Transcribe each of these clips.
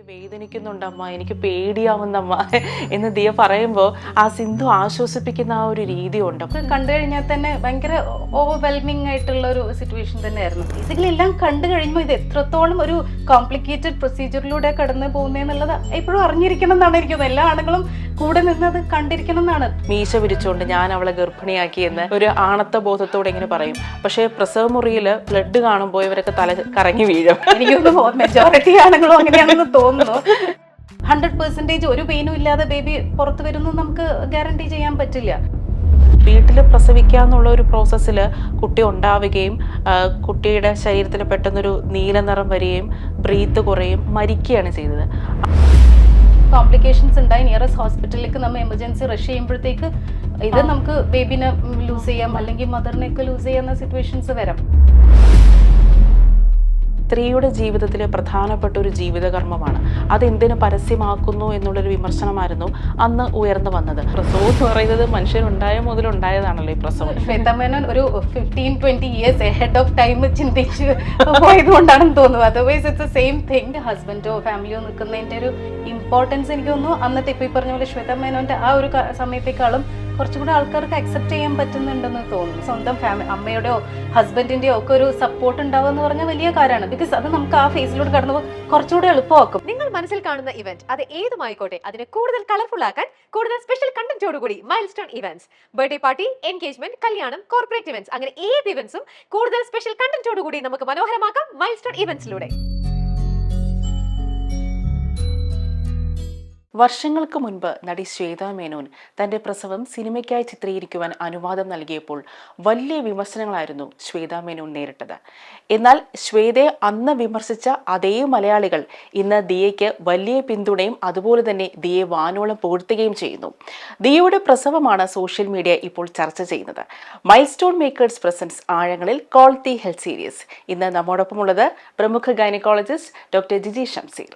വേദനിക്കുന്നുണ്ടമ്മ, എനിക്ക് പേടിയാവുന്നമ്മ എന്ന് ദിയ പറയുമ്പോൾ ആ സിന്ധു ആശ്വസിപ്പിക്കുന്ന ആ ഒരു രീതിയുണ്ട്. കണ്ടു കഴിഞ്ഞാൽ തന്നെ ഭയങ്കര ഓവർവെൽമിംഗ് ആയിട്ടുള്ള ഒരു സിറ്റുവേഷൻ തന്നെയായിരുന്നു. ബേസിക്കലി എല്ലാം കണ്ടു കഴിയുമ്പോൾ ഇത് എത്രത്തോളം ഒരു കോംപ്ലിക്കേറ്റഡ് പ്രൊസീജിയറിലൂടെ കടന്നു പോകുന്നതെന്നുള്ളത് എപ്പോഴും അറിഞ്ഞിരിക്കണം എന്നാണ് എനിക്ക് എല്ലാ ആണുങ്ങളും കൂടെ നിന്നത് കണ്ടിരിക്കണം എന്നാണ്. മീശ പിരിച്ചുകൊണ്ട് ഞാൻ അവളെ ഗർഭിണിയാക്കിയെന്ന് ഒരു ആണത്ത ബോധത്തോടെ ഇങ്ങനെ പറയും. പക്ഷേ പ്രസവ മുറിയിൽ ബ്ലഡ് കാണുമ്പോൾ ഇവരൊക്കെ തല കറങ്ങി വീഴും. എനിക്കൊന്ന് മെജോറിറ്റി ആണുങ്ങളും അങ്ങനെയാണെന്ന് തോന്നുന്നു. 100% ഒരു പെയിനും ഇല്ലാതെ ബേബി പുറത്തു വരുന്നു നമുക്ക് ഗ്യാരണ്ടി ചെയ്യാൻ പറ്റില്ല. വീട്ടിൽ പ്രസവിക്കുക എന്നുള്ള ഒരു പ്രോസസ്സിൽ കുട്ടി ഉണ്ടാവുകയും കുട്ടിയുടെ ശരീരത്തിൽ പെട്ടെന്നൊരു നീല നിറം വരികയും ബ്രീത്ത് കുറയും മരിക്കുകയാണ് ചെയ്തത്. കോംപ്ലിക്കേഷൻസ് ഉണ്ടായി നിയറസ്റ്റ് ഹോസ്പിറ്റലിലേക്ക് നമ്മൾ എമർജൻസി റഷ് ചെയ്യുമ്പോഴത്തേക്ക് ഇത് നമുക്ക് ബേബിനെ ലൂസ് ചെയ്യാം, അല്ലെങ്കിൽ മദറിനെയൊക്കെ ലൂസ് ചെയ്യാവുന്ന സിറ്റുവേഷൻസ് വരാം. സ്ത്രീയുടെ ജീവിതത്തിലെ പ്രധാനപ്പെട്ട ഒരു ജീവിതകർമ്മമാണ്. അതെന്തിനു പരസ്യമാക്കുന്നു എന്നുള്ളൊരു വിമർശനമായിരുന്നു അന്ന് ഉയർന്നു വന്നത്. പ്രസവം എന്ന് പറയുന്നത് മനുഷ്യരുണ്ടായ മുതലുണ്ടായതാണല്ലോ ഈ പ്രസവം. ശ്വേത മേനോൻ ഒരു 15-20 years ahead of time ചിന്തിച്ച് പോയതുകൊണ്ടാണെന്ന് തോന്നുന്നു. Otherwise it's same thing. ഹസ്ബൻഡോ ഫാമിലിയോ നിൽക്കുന്നതിന്റെ ഒരു ഇമ്പോർട്ടൻസ് എനിക്ക് തോന്നുന്നു അന്നത്തെ ഇപ്പൊ ഈ പറഞ്ഞ പോലെ ശ്വേത മേനോന്റെ ആ ഒരു സമയത്തേക്കാളും കുറച്ചുകൂടെ ആൾക്കാർക്ക് അക്സെപ്റ്റ് ചെയ്യാൻ പറ്റുന്നുണ്ടെന്ന് തോന്നുന്നു. സ്വന്തം അമ്മയുടെയോ ഹസ്ബൻഡിന്റെയോ ഒക്കെ ഒരു സപ്പോർട്ട് ഉണ്ടാവുക എന്ന് പറഞ്ഞാൽ വലിയ കാര്യമാണ്. ബിക്കോസ് അത് നമുക്ക് ആ ഫേസിലൂടെ കടന്നു കുറച്ചുകൂടെ എളുപ്പമാക്കും. നിങ്ങൾ മനസ്സിൽ കാണുന്ന ഇവന്റ് അത് ഏതുമായിക്കോട്ടെ, അതിനെ കൂടുതൽ കളർഫുൾ ആക്കാൻ കൂടുതൽ സ്പെഷ്യൽ കണ്ടന്റോടുകൂടി milestone events, birthday party, engagement, കല്യാണം, കോർപ്പറേറ്റ് ഇവന്റ്സ്, അങ്ങനെ ഏത് ഇവന്റ്സും കൂടുതൽ സ്പെഷ്യൽ കണ്ടന്റോടുകൂടി നമുക്ക് മനോഹരമാക്കാം മൈൽസ്റ്റോൺ ഇവന്റ്സിലൂടെ. വർഷങ്ങൾക്ക് മുൻപ് നടി ശ്വേത മേനോൻ തന്റെ പ്രസവം സിനിമയ്ക്കായി ചിത്രീകരിക്കുവാൻ അനുവാദം നൽകിയപ്പോൾ വലിയ വിമർശനങ്ങളായിരുന്നു ശ്വേത മേനോൻ നേരിട്ടത്. എന്നാൽ ശ്വേതയെ അന്ന് വിമർശിച്ച അതേ മലയാളികൾ ഇന്ന് ദിയയ്ക്ക് വലിയ പിന്തുണയും അതുപോലെ തന്നെ ദിയയെ വാനോളം പുകഴ്ത്തുകയും ചെയ്യുന്നു. ദിയയുടെ പ്രസവമാണ് സോഷ്യൽ മീഡിയ ഇപ്പോൾ ചർച്ച ചെയ്യുന്നത്. മൈൽസ്റ്റോൺ മേക്കേഴ്സ് പ്രസൻസ് ആഴങ്ങളിൽ ക്വാളിറ്റി ഹെൽത്ത് സീരീസ്. ഇന്ന് നമ്മോടൊപ്പമുള്ളത് പ്രമുഖ gynaecologist doctor Jiji Shamseer.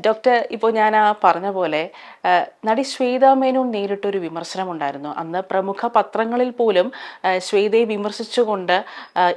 Doctor, ഇപ്പോൾ ഞാൻ പറഞ്ഞ പോലെ നടി ശ്വേത മേനോൻ നേരിട്ടൊരു വിമർശനമുണ്ടായിരുന്നു. അന്ന് പ്രമുഖ പത്രങ്ങളിൽ പോലും ശ്വേതയെ വിമർശിച്ചുകൊണ്ട്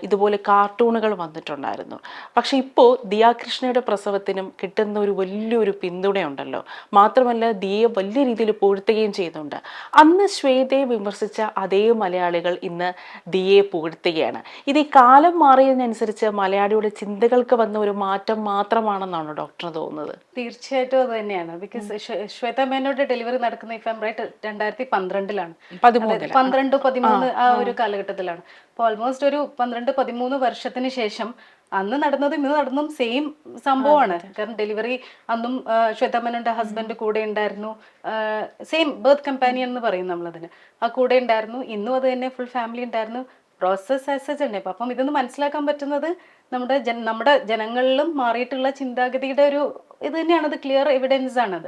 ഇതുപോലെ കാർട്ടൂണുകൾ വന്നിട്ടുണ്ടായിരുന്നു. പക്ഷെ ഇപ്പോൾ ദിയ കൃഷ്ണയുടെ പ്രസവത്തിനും കിട്ടുന്ന ഒരു വലിയൊരു പിന്തുണയുണ്ടല്ലോ. മാത്രമല്ല ദിയയെ വലിയ രീതിയിൽ പുകഴ്ത്തുകയും ചെയ്യുന്നുണ്ട്. അന്ന് ശ്വേതയെ വിമർശിച്ച അതേ മലയാളികൾ ഇന്ന് ദിയയെ പുകഴ്ത്തുകയാണ്. ഇത് ഈ കാലം മാറിയതിനനുസരിച്ച് മലയാളിയുടെ ചിന്തകൾക്ക് വന്ന ഒരു മാറ്റം മാത്രമാണെന്നാണ് ഡോക്ടറിന് തോന്നുന്നത്? തീർച്ചയായിട്ടും അത് തന്നെയാണ്. ബിക്കോസ് ശ്വേത മേനോന്റെ ഡെലിവറി നടക്കുന്ന ഇഫ് ഐം റൈറ്റ് 2012 12-13 ആ ഒരു കാലഘട്ടത്തിലാണ്. അപ്പൊ ഓൾമോസ്റ്റ് ഒരു 12-13 വർഷത്തിന് ശേഷം അന്ന് നടന്നതും ഇന്ന് നടന്നതും സെയിം സംഭവമാണ്. കാരണം ഡെലിവറി അന്നും ശ്വേത മേനോന്റെ ഹസ്ബൻഡ് കൂടെ ഉണ്ടായിരുന്നു. സെയിം ബർത്ത് കമ്പാനിയൻ എന്ന് പറയും നമ്മളതിന്. ആ കൂടെ ഉണ്ടായിരുന്നു. ഇന്നും അത് തന്നെ ഫുൾ ഫാമിലി ഉണ്ടായിരുന്നു. പ്രോസസ് ആസച്ച് തന്നെ. അപ്പം ഇതൊന്ന് മനസ്സിലാക്കാൻ പറ്റുന്നത് നമ്മുടെ ജനങ്ങളിലും മാറിയിട്ടുള്ള ചിന്താഗതിയുടെ ഒരു ഇത് തന്നെയാണ്. അത് ക്ലിയർ എവിഡൻസ് ആണത്.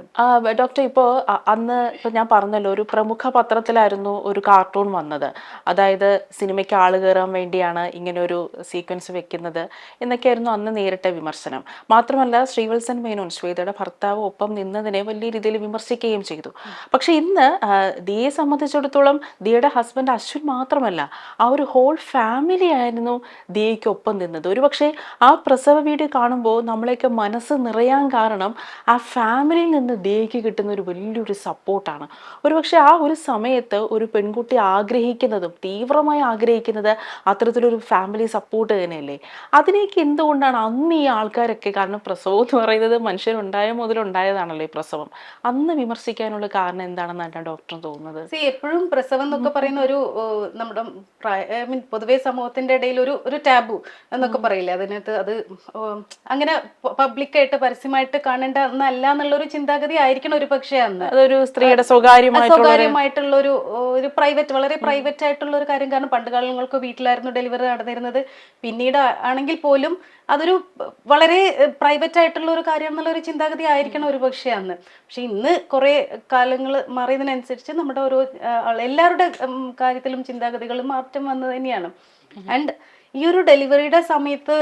ഡോക്ടർ, ഇപ്പോൾ അന്ന് ഞാൻ പറഞ്ഞല്ലോ, ഒരു പ്രമുഖ പത്രത്തിലായിരുന്നു ഒരു കാർട്ടൂൺ വന്നത്. അതായത് സിനിമയ്ക്ക് ആള് കയറാൻ വേണ്ടിയാണ് ഇങ്ങനെ ഒരു സീക്വൻസ് വെക്കുന്നത് എന്നൊക്കെയായിരുന്നു അന്ന് നേരിട്ട വിമർശനം. മാത്രമല്ല ശ്രീവത്സൻ മേനോൻ ശ്വേതയുടെ ഭർത്താവ് ഒപ്പം നിന്നതിനെ വലിയ രീതിയിൽ വിമർശിക്കുകയും ചെയ്തു. പക്ഷെ ഇന്ന് ദിയയെ സംബന്ധിച്ചിടത്തോളം ദിയയുടെ ഹസ്ബൻഡ് അശ്വിൻ മാത്രമല്ല, ആ ഒരു ഹോൾ ഫാമിലി ആയിരുന്നു ദിയയ്ക്കൊപ്പം നിന്നത്. ഒരുപക്ഷെ ആ പ്രസവ വീഡിയോ കാണുമ്പോൾ നമ്മളെയൊക്കെ മനസ്സ് നിറയാൻ കാരണം ആ ഫാമിലിയിൽ നിന്ന് ദിയയ്ക്ക് കിട്ടുന്ന ഒരു വലിയൊരു സപ്പോർട്ടാണ്. ഒരുപക്ഷെ ആ ഒരു സമയത്ത് ഒരു പെൺകുട്ടി ആഗ്രഹിക്കുന്നതും തീവ്രമായി ആഗ്രഹിക്കുന്നത് അത്തരത്തിലൊരു ഫാമിലി സപ്പോർട്ട് തന്നെയല്ലേ. അതിലേക്ക് എന്തുകൊണ്ടാണ് അന്ന് ഈ ആൾക്കാരൊക്കെ, കാരണം പ്രസവം എന്ന് പറയുന്നത് മനുഷ്യരുണ്ടായ മുതലുണ്ടായതാണല്ലോ ഈ പ്രസവം, അന്ന് വിമർശിക്കാനുള്ള കാരണം എന്താണെന്നാണ് ഡോക്ടറിന് തോന്നുന്നത്? എപ്പോഴും പ്രസവം എന്നൊക്കെ പറയുന്ന ഒരു നമ്മുടെ പൊതുവെ സമൂഹത്തിന്റെ ഇടയിൽ ഒരു ടാബു എന്നൊക്കെ പറയില്ലേ, അതിനകത്ത് അത് അങ്ങനെ പബ്ലിക്കായിട്ട് പരസ്യമായിട്ട് കാണേണ്ട എന്നല്ല എന്നുള്ളൊരു ചിന്താഗതി ആയിരിക്കണം ഒരു പക്ഷേ അന്ന്. അതൊരു സ്ത്രീയുടെ സ്വകാര്യമായിട്ടുള്ള ഒരു പ്രൈവറ്റ്, വളരെ പ്രൈവറ്റ് ആയിട്ടുള്ള ഒരു കാര്യം. കാരണം പണ്ട് കാലങ്ങൾക്ക് വീട്ടിലായിരുന്നു ഡെലിവറി നടന്നിരുന്നത്. പിന്നീട് ആണെങ്കിൽ പോലും അതൊരു വളരെ പ്രൈവറ്റ് ആയിട്ടുള്ള ഒരു കാര്യം എന്നുള്ള ഒരു ചിന്താഗതി ആയിരിക്കണം ഒരു പക്ഷേ അന്ന്. പക്ഷെ ഇന്ന് കുറെ കാലങ്ങൾ മാറിയതിനനുസരിച്ച് നമ്മുടെ ഓരോ എല്ലാവരുടെ കാര്യത്തിലും ചിന്താഗതികളും മാറ്റം വന്നത് തന്നെയാണ്. ആൻഡ് ഈ ഒരു ഡെലിവറിയുടെ സമയത്ത്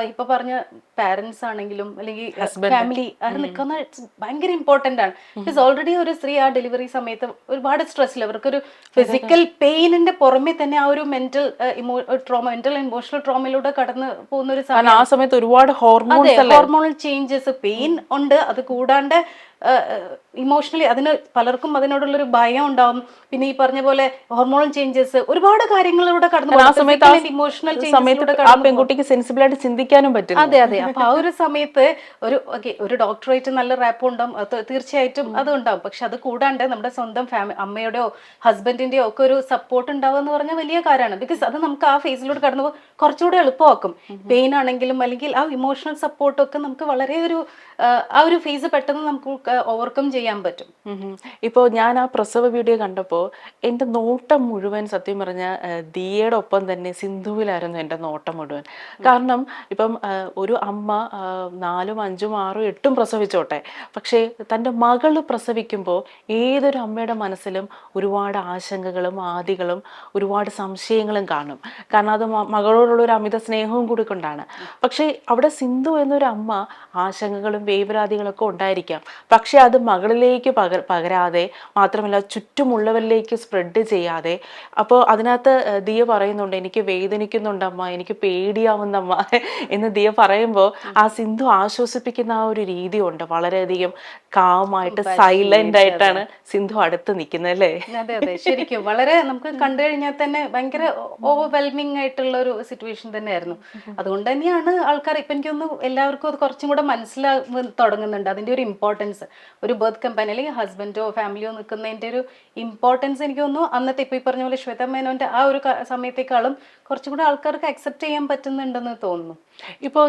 ഇപ്പൊ പറഞ്ഞ പാരന്റ്സ് ആണെങ്കിലും അല്ലെങ്കിൽ ഫാമിലി അത് നിൽക്കുന്ന ഭയങ്കര ഇമ്പോർട്ടന്റ് ആണ്. ബിക്കോസ് ഓൾറെഡി ഒരു സ്ത്രീ ആ ഡെലിവറി സമയത്ത് ഒരുപാട് സ്ട്രെസ്സിൽ അവർക്കൊരു ഫിസിക്കൽ പെയിനിന്റെ പുറമെ തന്നെ ആ ഒരു മെന്റൽ ഇമോഷണൽ ട്രോമയിലൂടെ കടന്നു പോകുന്ന ഒരു ആ സമയത്ത് ഒരുപാട് ഹോർമോണൽ ചേഞ്ചസ് പെയിൻ ഉണ്ട്. അത് കൂടാണ്ട് ഇമോഷണലി പലർക്കും അതിനോടുള്ളൊരു ഭയം ഉണ്ടാവും. പിന്നെ ഈ പറഞ്ഞ പോലെ ഹോർമോണൽ ചേഞ്ചസ് ഒരുപാട് കാര്യങ്ങളിലൂടെ കടന്നു ഇമോഷണൽ പെൺകുട്ടിക്ക് സെൻസിബിൾ ആയിട്ട് ചിന്തിക്കാനും പറ്റും. അതെ അതെ. അപ്പൊ ആ ഒരു സമയത്ത് ഒരു ഡോക്ടറായിട്ട് നല്ല റാപ്പ് ഉണ്ടാവും, തീർച്ചയായിട്ടും അത് ഉണ്ടാവും. പക്ഷെ അത് കൂടാണ്ട് നമ്മുടെ സ്വന്തം അമ്മയുടെയോ ഹസ്ബൻഡിന്റെയോ ഒക്കെ ഒരു സപ്പോർട്ട് ഉണ്ടാവുക എന്ന് പറഞ്ഞാൽ വലിയ കാര്യമാണ്. ബിക്കോസ് അത് നമുക്ക് ആ ഫേസിലൂടെ കടന്നു കുറച്ചുകൂടെ എളുപ്പമാക്കും. പെയിൻ ആണെങ്കിലും അല്ലെങ്കിൽ ആ ഇമോഷണൽ സപ്പോർട്ടൊക്കെ നമുക്ക് വളരെ ആ ഒരു ഫേസ് പെട്ടെന്ന് നമുക്ക് ഓവർകം ചെയ്യാൻ പറ്റും. ഇപ്പോൾ ഞാൻ ആ പ്രസവ വീഡിയോ കണ്ടപ്പോൾ എൻ്റെ നോട്ടം മുഴുവൻ സത്യം പറഞ്ഞ ദിയയുടെ ഒപ്പം തന്നെ സിന്ധുവിലായിരുന്നു എൻ്റെ നോട്ടം മുഴുവൻ. കാരണം ഇപ്പം ഒരു അമ്മ 4, 5, 6, 8 പ്രസവിച്ചോട്ടെ, പക്ഷേ തൻ്റെ മകൾ പ്രസവിക്കുമ്പോൾ ഏതൊരു അമ്മയുടെ മനസ്സിലും ഒരുപാട് ആശങ്കകളും ആദികളും ഒരുപാട് സംശയങ്ങളും കാണും. കാരണം അത് മകളോടുള്ള ഒരു അമിത സ്നേഹവും കൂടി കൊണ്ടാണ്. പക്ഷേ അവിടെ സിന്ധു എന്നൊരു അമ്മ ആശങ്കകളും വേവലാതികളൊക്കെ ഉണ്ടായിരിക്കാം, പക്ഷെ അത് മകളിലേക്ക് പകരാതെ മാത്രമല്ല ചുറ്റുമുള്ളവരിലേക്ക് സ്പ്രെഡ് ചെയ്യാതെ. അപ്പോൾ അതിനകത്ത് ദിയ പറയുന്നുണ്ട്, എനിക്ക് വേദനിക്കുന്നുണ്ടമ്മ, എനിക്ക് പേടിയാവുന്നമ്മ എന്ന് ദിയ പറയുമ്പോൾ ആ സിന്ധു ആശ്വസിപ്പിക്കുന്ന ആ ഒരു രീതിയുണ്ട്. വളരെയധികം കാമായിട്ട് സൈലന്റ് ആയിട്ടാണ് സിന്ധു അടുത്ത് നിൽക്കുന്നത് അല്ലേ? അതെ അതെ, ശരിക്കും വളരെ നമുക്ക് കണ്ടു കഴിഞ്ഞാൽ തന്നെ ഭയങ്കര ഓവർവെൽമിംഗ് ആയിട്ടുള്ള ഒരു സിറ്റുവേഷൻ തന്നെയായിരുന്നു. അതുകൊണ്ട് തന്നെയാണ് ആൾക്കാർ ഇപ്പൊ എനിക്കൊന്ന് എല്ലാവർക്കും അത് കുറച്ചും കൂടെ മനസ്സിലാവാൻ തുടങ്ങുന്നുണ്ട് അതിന്റെ ഒരു ഇമ്പോർട്ടൻസ്. ഒരു ബർത്ത് കമ്പനി അല്ലെങ്കിൽ ഹസ്ബൻഡോ ഫാമിലിയോ നിൽക്കുന്നതിന്റെ ഒരു ഇമ്പോർട്ടൻസ് എനിക്ക് തോന്നുന്നു അന്നത്തെ ഇപ്പൊ ഈ പറഞ്ഞ പോലെ ശ്വേത മേനോന്റെ ആ ഒരു സമയത്തേക്കാളും കുറച്ചും കൂടെ ആൾക്കാർക്ക് അക്സെപ്റ്റ് ചെയ്യാൻ പറ്റുന്നുണ്ടെന്ന് തോന്നുന്നു. ഇപ്പോൾ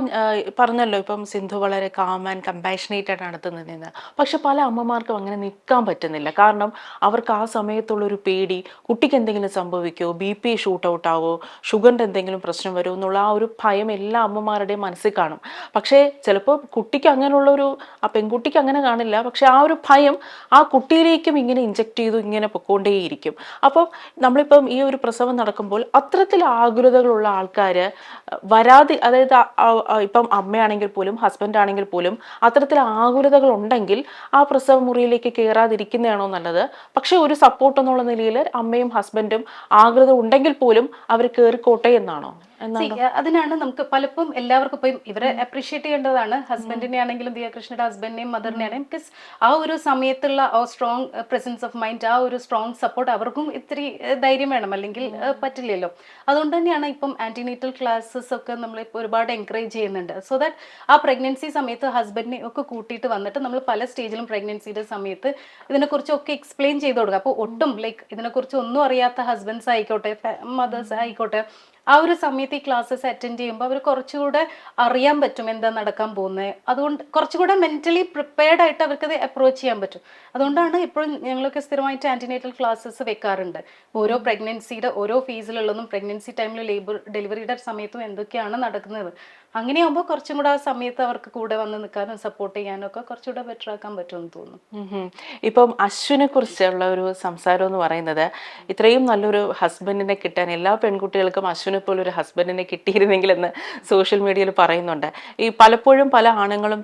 പറഞ്ഞല്ലോ, ഇപ്പം സിന്ധു വളരെ കാം ആൻഡ് കമ്പാഷനേറ്റ് ആയിട്ട് അടുത്ത് നിന്നത്. പക്ഷെ പല അമ്മമാർക്കും അങ്ങനെ നിൽക്കാൻ പറ്റുന്നില്ല. കാരണം അവർക്ക് ആ സമയത്തുള്ളൊരു പേടി, കുട്ടിക്ക് എന്തെങ്കിലും സംഭവിക്കുമോ, BP ഷൂട്ട് ഔട്ട് ആവോ, ഷുഗറിൻ്റെ എന്തെങ്കിലും പ്രശ്നം വരുമോ എന്നുള്ള ആ ഒരു ഭയം എല്ലാ അമ്മമാരുടെയും മനസ്സിൽ കാണും. പക്ഷേ ചിലപ്പോൾ കുട്ടിക്ക് അങ്ങനെയുള്ളൊരു ആ പെൺകുട്ടിക്ക് അങ്ങനെ കാണില്ല, പക്ഷെ ആ ഒരു ഭയം ആ കുട്ടിയിലേക്കും ഇങ്ങനെ ഇഞ്ചെക്ട് ചെയ്തു ഇങ്ങനെ പൊക്കോണ്ടേയിരിക്കും. അപ്പം നമ്മളിപ്പം ഈ ഒരു പ്രസവം നടക്കുമ്പോൾ അത്തരത്തിൽ ആകുലതകളുള്ള ആൾക്കാർ അതായത് ഇപ്പം അമ്മയാണെങ്കിൽ പോലും ഹസ്ബൻഡ് ആണെങ്കിൽ പോലും അത്തരത്തിൽ ആകുലതകൾ ഉണ്ടെങ്കിൽ ആ പ്രസവ മുറിയിലേക്ക് കയറാതിരിക്കുന്നതാണോ നല്ലത്? പക്ഷെ ഒരു സപ്പോർട്ട് എന്നുള്ള നിലയിൽ അമ്മയും ഹസ്ബൻഡും ആകുലത ഉണ്ടെങ്കിൽ പോലും അവർ കയറിക്കോട്ടെ എന്നാണോ? അതിനാണ് നമുക്ക് പലപ്പോഴും എല്ലാവർക്കും ഇപ്പം ഇവരെ അപ്രീഷിയേറ്റ് ചെയ്യേണ്ടതാണ്. ഹസ്ബൻഡിനെ ആണെങ്കിലും ദിയകൃഷ്ണയുടെ ഹസ്ബൻഡിനെയും മദറിനെ ആണെങ്കിലും. ബിക്കോസ് ആ ഒരു സമയത്തുള്ള ആ സ്ട്രോങ് പ്രസൻസ് ഓഫ് മൈൻഡ്, ആ ഒരു സ്ട്രോങ് സപ്പോർട്ട് അവർക്കും ഇത്തിരി ധൈര്യം വേണം, അല്ലെങ്കിൽ പറ്റില്ലല്ലോ. അതുകൊണ്ട് തന്നെയാണ് ഇപ്പം ആന്റിനേറ്റൽ ക്ലാസ്സസ് ഒക്കെ നമ്മൾ ഇപ്പോൾ ഒരുപാട് എൻകറേജ് ചെയ്യുന്നുണ്ട്. സോ ദാറ്റ് ആ പ്രഗ്നൻസി സമയത്ത് ഹസ്ബൻഡിനെ ഒക്കെ കൂട്ടിയിട്ട് വന്നിട്ട് നമ്മൾ പല സ്റ്റേജിലും പ്രഗ്നൻസിയുടെ സമയത്ത് ഇതിനെക്കുറിച്ചൊക്കെ എക്സ്പ്ലെയിൻ ചെയ്ത് കൊടുക്കുക. അപ്പോൾ ഒട്ടും ഇതിനെക്കുറിച്ച് ഒന്നും അറിയാത്ത ഹസ്ബൻഡ്സ് ആയിക്കോട്ടെ മദേഴ്സ് ആയിക്കോട്ടെ, ആ ഒരു സമയത്ത് ഈ ക്ലാസ്സസ് അറ്റൻഡ് ചെയ്യുമ്പോൾ അവർ കുറച്ചുകൂടെ അറിയാൻ പറ്റും എന്താ നടക്കാൻ പോകുന്നത്. അതുകൊണ്ട് കുറച്ചുകൂടെ മെന്റലി പ്രിപ്പയർഡ് ആയിട്ട് അവർക്കത് അപ്രോച്ച് ചെയ്യാൻ പറ്റും. അതുകൊണ്ടാണ് ഇപ്പോഴും ഞങ്ങളൊക്കെ സ്ഥിരമായിട്ട് ആന്റിനേറ്റൽ ക്ലാസ്സസ് വെക്കാറുണ്ട്. ഓരോ പ്രഗ്നൻസിയുടെ ഓരോ ഫേസിലുള്ളതും പ്രഗ്നൻസി ടൈമിൽ ഡെലിവറിയുടെ സമയത്തും എന്തൊക്കെയാണ് നടക്കുന്നത്. അങ്ങനെയാകുമ്പോൾ കുറച്ചും കൂടെ ആ സമയത്ത് അവർക്ക് കൂടെ വന്ന് നിൽക്കാനും സപ്പോർട്ട് ചെയ്യാനും ഒക്കെ കുറച്ചുകൂടെ ബെറ്റർ ആക്കാൻ പറ്റുമെന്ന് തോന്നുന്നു. ഇപ്പം അശ്വിനെ കുറിച്ചുള്ള ഒരു സംസാരം എന്ന് പറയുന്നത്, ഇത്രയും നല്ലൊരു ഹസ്ബൻഡിനെ കിട്ടാൻ എല്ലാ പെൺകുട്ടികൾക്കും അശ്വിനെ പോലെ ഒരു ഹസ്ബൻഡിനെ കിട്ടിയിരുന്നെങ്കിൽ എന്ന് സോഷ്യൽ മീഡിയയിൽ പറയുന്നുണ്ട്. ഈ പലപ്പോഴും പല ആണുങ്ങളും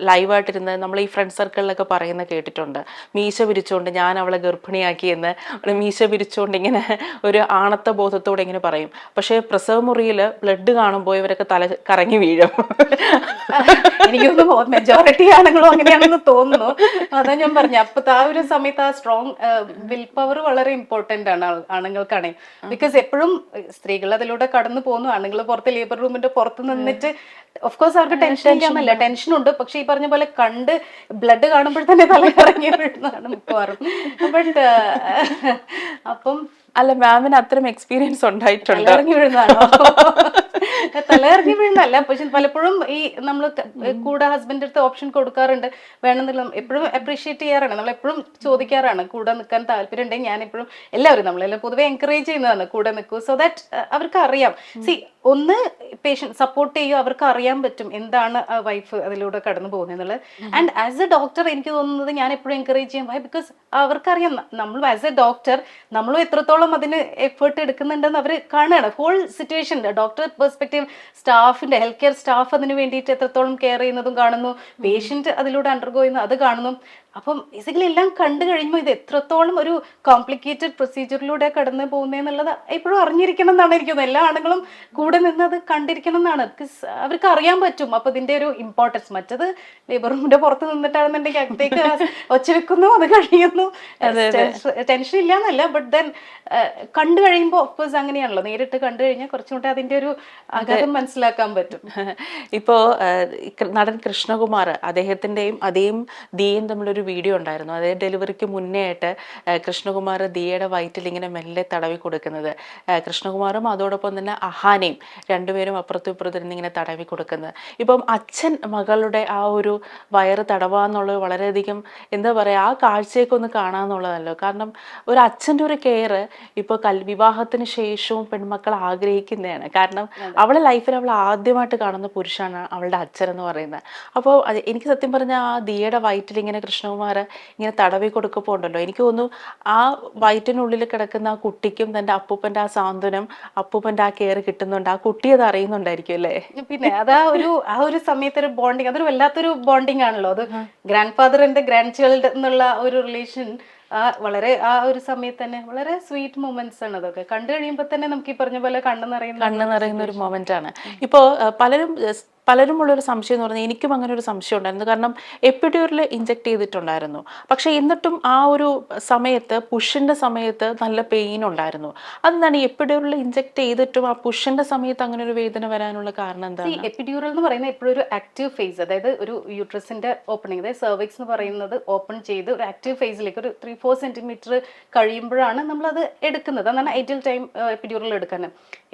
ലൈവായിട്ടിരുന്ന് നമ്മൾ ഈ ഫ്രണ്ട് സർക്കിളിലൊക്കെ പറയുന്ന കേട്ടിട്ടുണ്ട്, മീശ വിരിച്ചുകൊണ്ട് ഞാൻ അവളെ ഗർഭിണിയാക്കിയെന്ന്. മീശ വിരിച്ചുകൊണ്ട് ഇങ്ങനെ ഒരു ആണത്ത ബോധത്തോടെ ഇങ്ങനെ പറയും. പക്ഷേ പ്രസവ മുറിയിൽ ബ്ലഡ് കാണുമ്പോൾ ഇവരൊക്കെ തല കറങ്ങി വീഴും. എനിക്കൊന്ന് മെജോറിറ്റി ആണുങ്ങളും അങ്ങനെയാണെന്ന് തോന്നുന്നു. അതാ ഞാൻ പറഞ്ഞു, അപ്പൊ ആ ഒരു സമയത്ത് ആ സ്ട്രോങ് വിൽ പവർ വളരെ ഇമ്പോർട്ടന്റ് ആണ് ആണുങ്ങൾക്കാണെങ്കിൽ. ബിക്കോസ് എപ്പോഴും സ്ത്രീകൾ അതിലൂടെ കടന്നു പോകുന്നു. ആണുങ്ങൾ പുറത്ത് ലേബർ റൂമിന്റെ പുറത്ത് നിന്നിട്ട് ഓഫ്കോഴ്സ് അവർക്ക് ടെൻഷൻ ഇല്ലാന്നല്ല, ടെൻഷനുണ്ട്. പക്ഷെ ഈ പറഞ്ഞ പോലെ കണ്ട് ബ്ലഡ് കാണുമ്പോൾ തന്നെ തല കറങ്ങി വീഴുന്നതാണ് മിക്കവാറും. ബട്ട് അപ്പം അല്ല, മാമിന് അത്രയും എക്സ്പീരിയൻസ് ഉണ്ടായിട്ടുണ്ടോ? ഇറങ്ങി വീഴുന്നതാണോ? തലകറങ്ങി വീഴുന്നല്ല, പക്ഷെ പലപ്പോഴും ഈ നമ്മൾ കൂടെ ഹസ്ബൻഡിന്റെ അടുത്ത് ഓപ്ഷൻ കൊടുക്കാറുണ്ട് വേണമെന്നുള്ള, എപ്പോഴും അപ്രീഷിയേറ്റ് ചെയ്യാറാണ്, നമ്മൾ എപ്പോഴും ചോദിക്കാറാണ് കൂടെ നിൽക്കാൻ താല്പര്യം ഉണ്ടെങ്കിൽ. ഞാൻ എപ്പോഴും എല്ലാവരും നമ്മളെല്ലാം പൊതുവെ എൻകറേജ് ചെയ്യുന്നതാണ് കൂടെ നിൽക്കൂ, സോ ദാറ്റ് അവർക്ക് അറിയാം. സി ഒന്ന് പേഷ്യൻ സപ്പോർട്ട് ചെയ്യുക, അവർക്ക് അറിയാൻ പറ്റും എന്താണ് വൈഫ് അതിലൂടെ കടന്നു പോകുന്നത് എന്നുള്ളത്. ആൻഡ് ആസ് എ ഡോക്ടർ എനിക്ക് തോന്നുന്നത് ഞാൻ എപ്പോഴും എൻകറേജ് ചെയ്യാൻ, വൈ ബിക്കോസ് അവർക്കറിയാം നമ്മൾ ആസ് എ ഡോക്ടർ നമ്മളും എത്രത്തോളം അതിന് എഫേർട്ട് എടുക്കുന്നുണ്ടെന്ന് അവർ കാണുകയാണ്. ഹോൾ സിറ്റുവേഷൻ ഡോക്ടർ പെർസ്പെക്റ്റീവ്, സ്റ്റാഫിന്റെ ഹെൽത്ത് കെയർ സ്റ്റാഫ് അതിന് വേണ്ടിയിട്ട് എത്രത്തോളം കെയർ ചെയ്യുന്നതും കാണുന്നു, പേഷ്യന്റ് അതിലൂടെ അണ്ടർഗോ ചെയ്യുന്നു അത് കാണുന്നു. അപ്പം ബേസിക്കലി എല്ലാം കണ്ടു കഴിയുമ്പോൾ ഇത് എത്രത്തോളം ഒരു കോംപ്ലിക്കേറ്റഡ് പ്രൊസീജിയറിലൂടെ കടന്നു പോകുന്നതെന്നുള്ളത് എപ്പോഴും അറിഞ്ഞിരിക്കണം എന്നാണ് എനിക്ക് തോന്നുന്നത്. എല്ലാ ആണുങ്ങളും കൂടെ നിന്ന് അത് കണ്ടിരിക്കണം എന്നാണ്, ബിക്കോസ് അവർക്ക് അറിയാൻ പറ്റും അപ്പൊ ഇതിന്റെ ഒരു ഇമ്പോർട്ടൻസ്. മറ്റത് ലേബർ റൂമിന്റെ പുറത്ത് നിന്നിട്ടാണെന്നുണ്ടെങ്കിൽ അകത്തേക്ക് ഒച്ച വെക്കുന്നു, അത് കഴിയുന്നു, ടെൻഷൻ ഇല്ല എന്നല്ല, ബട്ട് ദെൻ കണ്ടു കഴിയുമ്പോൾ ഒഫ്കോഴ്സ് അങ്ങനെയാണല്ലോ, നേരിട്ട് കണ്ടു കഴിഞ്ഞാൽ കുറച്ചും കൂടെ അതിന്റെ ഒരു ആഘാതം മനസ്സിലാക്കാൻ പറ്റും. ഇപ്പോ നടൻ കൃഷ്ണകുമാർ അദ്ദേഹത്തിന്റെയും അതേം ദിയയും തമ്മിലൊരു വീഡിയോ ഉണ്ടായിരുന്നു. അതായത് ഡെലിവറിക്ക് മുന്നേ ആയിട്ട് കൃഷ്ണകുമാർ ദിയയുടെ വയറ്റിൽ ഇങ്ങനെ മെല്ലെ തടവി കൊടുക്കുന്നത്, കൃഷ്ണകുമാറും അതോടൊപ്പം തന്നെ അഹാനയും രണ്ടുപേരും അപ്പുറത്തും ഇപ്പുറത്തും ഇങ്ങനെ തടവി കൊടുക്കുന്നത്. ഇപ്പം അച്ഛൻ മകളുടെ ആ ഒരു വയറ് തടവാന്നുള്ളത് വളരെയധികം എന്താ പറയുക, ആ കാഴ്ചയൊക്കെ ഒന്ന് കാണാന്നുള്ളതല്ലോ. കാരണം ഒരു അച്ഛൻ്റെ ഒരു കെയർ ഇപ്പോൾ വിവാഹത്തിന് ശേഷവും പെൺമക്കൾ ആഗ്രഹിക്കുന്നതാണ്. കാരണം അവളെ ലൈഫിൽ അവൾ ആദ്യമായിട്ട് കാണുന്ന പുരുഷനാണ് അവളുടെ അച്ഛൻ എന്ന് പറയുന്നത്. അപ്പോൾ എനിക്ക് സത്യം പറഞ്ഞാൽ ആ ദിയയുടെ വയറ്റിൽ ഇങ്ങനെ കൃഷ്ണകുമാർ ഇങ്ങനെ തടവി കൊടുക്കുമ്പോൾ ഉണ്ടല്ലോ, എനിക്ക് തോന്നുന്നു ആ വയറ്റിനുള്ളിൽ കിടക്കുന്ന ആ കുട്ടിക്കും തൻ്റെ അപ്പൂപ്പൻ്റെ ആ സാന്ത്വനം, അപ്പൂപ്പൻ്റെ ആ കെയർ കിട്ടുന്നുണ്ട്, ആ കുട്ടി അത് അറിയുന്നുണ്ടായിരിക്കും അല്ലേ. പിന്നെ അത് ആ ഒരു സമയത്ത് ഒരു ബോണ്ടിങ്, അതൊരു വല്ലാത്തൊരു ബോണ്ടിങ് ആണല്ലോ അത്. Grand father and grand child എന്നുള്ള ഒരു റിലേഷൻ വളരെ ആ ഒരു സമയത്ത് തന്നെ വളരെ സ്വീറ്റ് മൊമെന്റ്സ് ആണ്. അതൊക്കെ കണ്ടു കഴിയുമ്പോൾ തന്നെ നമുക്ക് ഈ പറഞ്ഞ പോലെ കണ്ണു നിറയുന്ന ഒരു മൊമെന്റ് ആണ്. ഇപ്പോൾ പലരും ഉള്ളൊരു സംശയം എന്ന് പറഞ്ഞാൽ എനിക്കും അങ്ങനെ ഒരു സംശയം ഉണ്ടായിരുന്നു. കാരണം എപ്പിഡ്യൂറിൽ ഇഞ്ചെക്ട് ചെയ്തിട്ടുണ്ടായിരുന്നു, പക്ഷെ എന്നിട്ടും ആ ഒരു സമയത്ത് പുഷിന്റെ സമയത്ത് നല്ല പെയിൻ ഉണ്ടായിരുന്നു. അതെന്താണ് ഈ എപ്പിഡ്യൂറിൽ ഇഞ്ചെക്ട് ചെയ്തിട്ടും ആ പുഷിന്റെ സമയത്ത് അങ്ങനെ ഒരു വേദന വരാനുള്ള കാരണം എന്താണ്? എപ്പിഡ്യൂറൽ എന്ന് പറയുന്നത് എപ്പോഴും ഒരു ആക്റ്റീവ് ഫേസ്, അതായത് ഒരു യൂട്രസിന്റെ ഓപ്പണിംഗ്, അതായത് സെർവിക്സ് എന്ന് പറയുന്നത് ഓപ്പൺ ചെയ്ത് ഒരു ആക്റ്റീവ് ഫേസിലേക്ക് ഒരു 3-4 സെന്റിമീറ്റർ കഴിയുമ്പോഴാണ് നമ്മളത് എടുക്കുന്നത്. അതാണ് ഐഡിയൽ ടൈം എപ്പിഡ്യൂറൽ എടുക്കാൻ.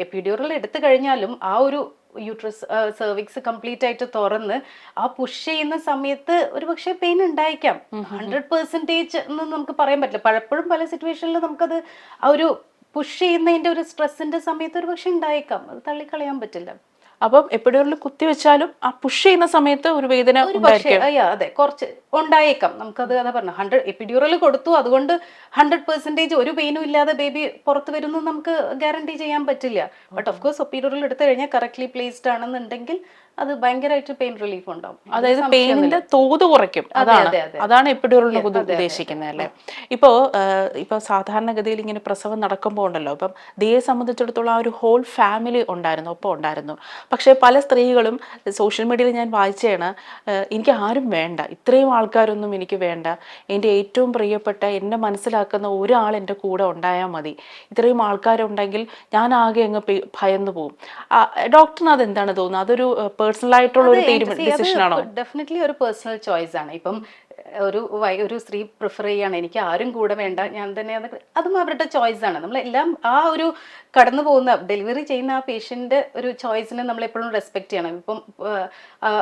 എപ്പിഡ്യൂറൽ എടുത്തു കഴിഞ്ഞാലും ആ ഒരു യൂട്രസ് സെർവിക്സ് കംപ്ലീറ്റ് ആയിട്ട് തുറന്ന് ആ പുഷ് ചെയ്യുന്ന സമയത്ത് ഒരു പക്ഷേ പെയിൻ ഉണ്ടായിരിക്കാം. 100% എന്ന് നമുക്ക് പറയാൻ പറ്റില്ല. പലപ്പോഴും പല സിറ്റുവേഷനിൽ നമുക്കത് ആ ഒരു പുഷ് ചെയ്യുന്നതിന്റെ ഒരു സ്ട്രെസ്സിന്റെ സമയത്ത് ഒരു പക്ഷെ ഉണ്ടായേക്കാം, അത് തള്ളിക്കളയാൻ പറ്റില്ല. അപ്പം എപ്പിഡ്യൂറൽ കുത്തിവെച്ചാലും ആ പുഷ് ചെയ്യുന്ന സമയത്ത് ഒരു വേദന അതെ കുറച്ച് ഉണ്ടായേക്കാം. നമുക്കത് അതാ പറഞ്ഞ 100 എപ്പിഡ്യൂറൽ കൊടുത്തു അതുകൊണ്ട് 100% ഒരു പെയിനും ഇല്ലാതെ ബേബി പുറത്ത് വരുന്നു നമുക്ക് ഗ്യാരണ്ടി ചെയ്യാൻ പറ്റില്ല. ബട്ട് ഓഫ് കോഴ്സ് എപ്പിഡ്യൂറൽ എടുത്തു കഴിഞ്ഞാൽ കറക്റ്റ്ലി പ്ലേസ്ഡ് ആണെന്നുണ്ടെങ്കിൽ അത് ഭയങ്കരമായിട്ട് പെയിൻ റിലീഫ് ഉണ്ടാവും. അതായത് പെയിനിന്റെ തോത് കുറയ്ക്കും. അതാണ് എപ്പിഡ്യൂറൽ ഉദ്ദേശിക്കുന്നത് അല്ലേ. ഇപ്പോ സാധാരണഗതിയിൽ ഇങ്ങനെ പ്രസവം നടക്കുമ്പോൾ ഉണ്ടല്ലോ, ഇപ്പം ദിയെ സംബന്ധിച്ചിടത്തോളം ആ ഒരു ഹോൾ ഫാമിലി ഉണ്ടായിരുന്നു. പക്ഷെ പല സ്ത്രീകളും സോഷ്യൽ മീഡിയയിൽ ഞാൻ വായിച്ചതാണ്, എനിക്ക് ആരും വേണ്ട, ഇത്രയും ആൾക്കാരൊന്നും എനിക്ക് വേണ്ട, എൻ്റെ ഏറ്റവും പ്രിയപ്പെട്ട എന്നെ മനസ്സിലാക്കുന്ന ഒരാൾ എൻ്റെ കൂടെ ഉണ്ടായാൽ മതി, ഇത്രയും ആൾക്കാരുണ്ടെങ്കിൽ ഞാൻ ആകെ അങ്ങ് ഭയന്നു പോകും. ഡോക്ടറിന് അതെന്താണ് തോന്നുന്നത്? അതൊരു പേഴ്സണൽ ആയിട്ടുള്ള ഒരു ഡിസിഷൻ ആണോ? ഡെഫിനറ്റ്ലി ഒരു പേഴ്സണൽ ചോയ്സ് ആണ്. ഇപ്പം ഒരു സ്ത്രീ പ്രിഫർ ചെയ്യാണ് എനിക്ക് ആരും കൂടെ വേണ്ട, ഞാൻ തന്നെ, അതും അവരുടെ ചോയ്സ് ആണ്. നമ്മളെല്ലാം ആ ഒരു കടന്നു പോകുന്ന ഡെലിവറി ചെയ്യുന്ന ആ പേഷ്യന്റ് ഒരു ചോയ്സിനെ നമ്മൾ എപ്പോഴും റെസ്പെക്ട് ചെയ്യണം. ഇപ്പം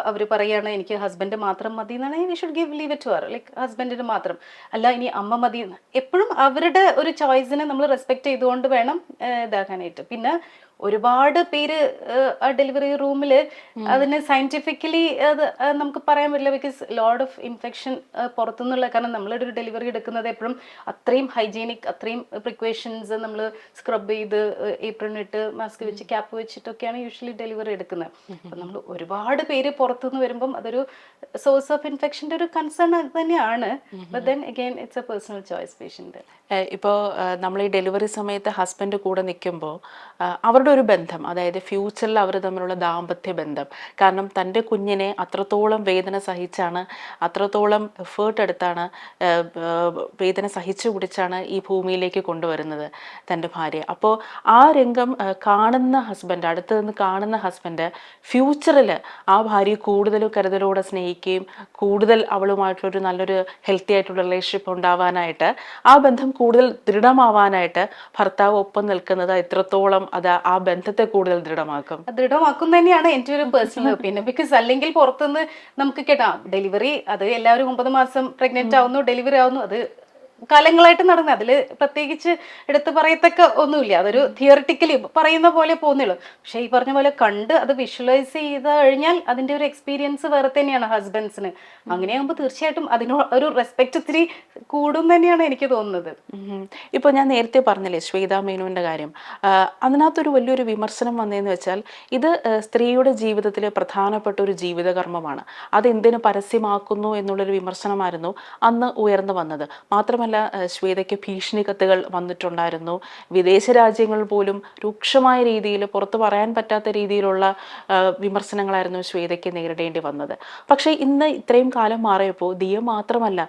അവർ പറയുകയാണ് എനിക്ക് ഹസ്ബൻഡ് മാത്രം മതി എന്നാണെങ്കിൽ we should leave it to her, like ഹസ്ബൻഡിന് മാത്രം, അല്ല ഇനി അമ്മ മതി. എപ്പോഴും അവരുടെ ഒരു ചോയ്സിനെ നമ്മൾ റെസ്പെക്ട് ചെയ്തുകൊണ്ട് വേണം ഇതാക്കാനായിട്ട്. പിന്നെ ഒരുപാട് പേര് ഡെലിവറി റൂമിൽ അതിന് സയന്റിഫിക്കലി അത് നമുക്ക് പറയാൻ പറ്റില്ല, ബിക്കോസ് ലോഡ് ഓഫ് ഇൻഫെക്ഷൻ പുറത്തുനിന്നുള്ള. കാരണം നമ്മളൊരു ഡെലിവറി എടുക്കുന്നത് എപ്പോഴും അത്രയും ഹൈജീനിക്, അത്രയും പ്രിക്കോഷൻസ് നമ്മൾ സ്ക്രബ് ചെയ്ത് ഏപ്രിൻ ഇട്ട് മാസ്ക് വെച്ച് ക്യാപ്പ് വെച്ചിട്ടൊക്കെയാണ് യൂഷ്വലി ഡെലിവറി എടുക്കുന്നത്. അപ്പം നമ്മൾ ഒരുപാട് പേര് പുറത്തുനിന്ന് വരുമ്പം അതൊരു സോഴ്സ് ഓഫ് ഇൻഫെക്ഷൻ്റെ ഒരു കൺസേൺ തന്നെയാണ്. But then again it's A personal choice patient. ഇപ്പോൾ നമ്മൾ ഈ ഡെലിവറി സമയത്ത് ഹസ്ബൻഡ് കൂടെ നിൽക്കുമ്പോൾ അവരുടെ ഒരു ബന്ധം, അതായത് ഫ്യൂച്ചറിൽ അവർ തമ്മിലുള്ള ദാമ്പത്യ ബന്ധം, കാരണം തൻ്റെ കുഞ്ഞിനെ അത്രത്തോളം വേദന സഹിച്ചാണ്, അത്രത്തോളം എഫേർട്ട് എടുത്താണ്, വേദന സഹിച്ചു പിടിച്ചാണ് ഈ ഭൂമിയിലേക്ക് കൊണ്ടുവരുന്നത് തൻ്റെ ഭാര്യ. അപ്പോൾ ആ രംഗം കാണുന്ന ഹസ്ബൻഡ്, അടുത്ത് നിന്ന് കാണുന്ന ഹസ്ബൻഡ് ഫ്യൂച്ചറിൽ ആ ഭാര്യയെ കൂടുതൽ കരുതലോടെ സ്നേഹിക്കുകയും കൂടുതൽ അവളുമായിട്ടുള്ളൊരു നല്ലൊരു ഹെൽത്തി ആയിട്ടുള്ള റിലേഷൻഷിപ്പ് ഉണ്ടാവാനായിട്ട്, ആ ബന്ധം കൂടുതൽ ദൃഢമാവാനായിട്ട് ഭർത്താവ് ഒപ്പം നിൽക്കുന്നത് എത്രത്തോളം അത് ആ ആ ബന്ധത്തെ കൂടുതൽ ദൃഢമാക്കും? ദൃഢമാക്കും തന്നെയാണ് എൻ്റെ ഒരു പേഴ്സണൽ ഒപ്പീനിയൻ. ബിക്കോസ് അല്ലെങ്കിൽ പുറത്തുനിന്ന് നമുക്ക് കേട്ടാ ഡെലിവറി, അത് എല്ലാവരും 9 മാസം പ്രഗ്നന്റ് ആവുന്നു, ഡെലിവറി ആവുന്നു, അത് കാലങ്ങളായിട്ട് നടന്നു. അതിൽ പ്രത്യേകിച്ച് എടുത്ത് പറയത്തക്ക ഒന്നുമില്ല. അതൊരു തിയറിറ്റിക്കലി പറയുന്ന പോലെ പോകുന്നുള്ളൂ. പക്ഷെ ഈ പറഞ്ഞ പോലെ കണ്ട് അത് വിഷ്വലൈസ് ചെയ്ത് കഴിഞ്ഞാൽ അതിന്റെ ഒരു എക്സ്പീരിയൻസ് വേറെ തന്നെയാണ് ഹസ്ബൻഡ്സിന്. അങ്ങനെയാകുമ്പോൾ തീർച്ചയായിട്ടും അതിനോട് ഒരു റെസ്പെക്ട് ഇത്തിരി കൂടും തന്നെയാണ് എനിക്ക് തോന്നുന്നത്. ഇപ്പോൾ ഞാൻ നേരത്തെ പറഞ്ഞില്ലേ ശ്വേതാ മേനോന്റെ കാര്യം, അതിനകത്തൊരു വലിയൊരു വിമർശനം വന്നതെന്ന് വെച്ചാൽ ഇത് സ്ത്രീയുടെ ജീവിതത്തിലെ പ്രധാനപ്പെട്ട ഒരു ജീവിതകർമ്മമാണ്, അതെന്തിനു പരസ്യമാക്കുന്നു എന്നുള്ളൊരു വിമർശനമായിരുന്നു അന്ന് ഉയർന്നു വന്നത്. മാത്രമല്ല ശ്വേതയ്ക്ക് ഭീഷണി കത്തുകൾ വന്നിട്ടുണ്ടായിരുന്നു. വിദേശ രാജ്യങ്ങളിൽ പോലും രൂക്ഷമായ രീതിയിൽ പുറത്തു പറയാൻ പറ്റാത്ത രീതിയിലുള്ള വിമർശനങ്ങളായിരുന്നു ശ്വേതയ്ക്ക് നേരിടേണ്ടി വന്നത്. പക്ഷേ ഇന്ന് ഇത്രയും കാലം മാറിയപ്പോൾ ദിയ മാത്രമല്ല,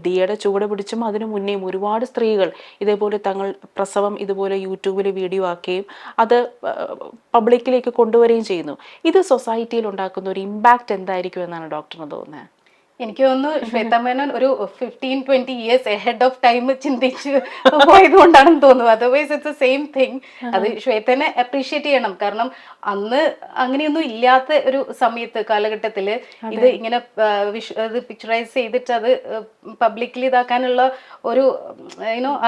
ദിയയുടെ ചുവട് പിടിച്ചും അതിനു മുന്നേയും ഒരുപാട് സ്ത്രീകൾ ഇതേപോലെ തങ്ങൾ പ്രസവം ഇതുപോലെ യൂട്യൂബിൽ വീഡിയോ ആക്കുകയും അത് പബ്ലിക്കിലേക്ക് കൊണ്ടുവരികയും ചെയ്യുന്നു. ഇത് സൊസൈറ്റിയിൽ ഉണ്ടാക്കുന്ന ഒരു ഇമ്പാക്റ്റ് എന്തായിരിക്കും എന്നാണ് ഡോക്ടറിന് തോന്നുന്നത്? എനിക്ക് തോന്നുന്നു ശ്വേതാ മേനോൻ ഒരു 15-20 ഇയേഴ്സ് എഹെഡ് ഓഫ് ടൈം ചിന്തിച്ച് പോയത് കൊണ്ടാണെന്ന് തോന്നുന്നു. Otherwise it's A same thing. അത് ശ്വേതനെ അപ്രീഷിയേറ്റ് ചെയ്യണം. കാരണം അന്ന് അങ്ങനെയൊന്നും ഇല്ലാത്ത ഒരു സമയത്ത് കാലഘട്ടത്തിൽ ഇത് ഇങ്ങനെ പിക്ചറൈസ് ചെയ്തിട്ട് അത് പബ്ലിക്കലി ഇതാക്കാനുള്ള ഒരു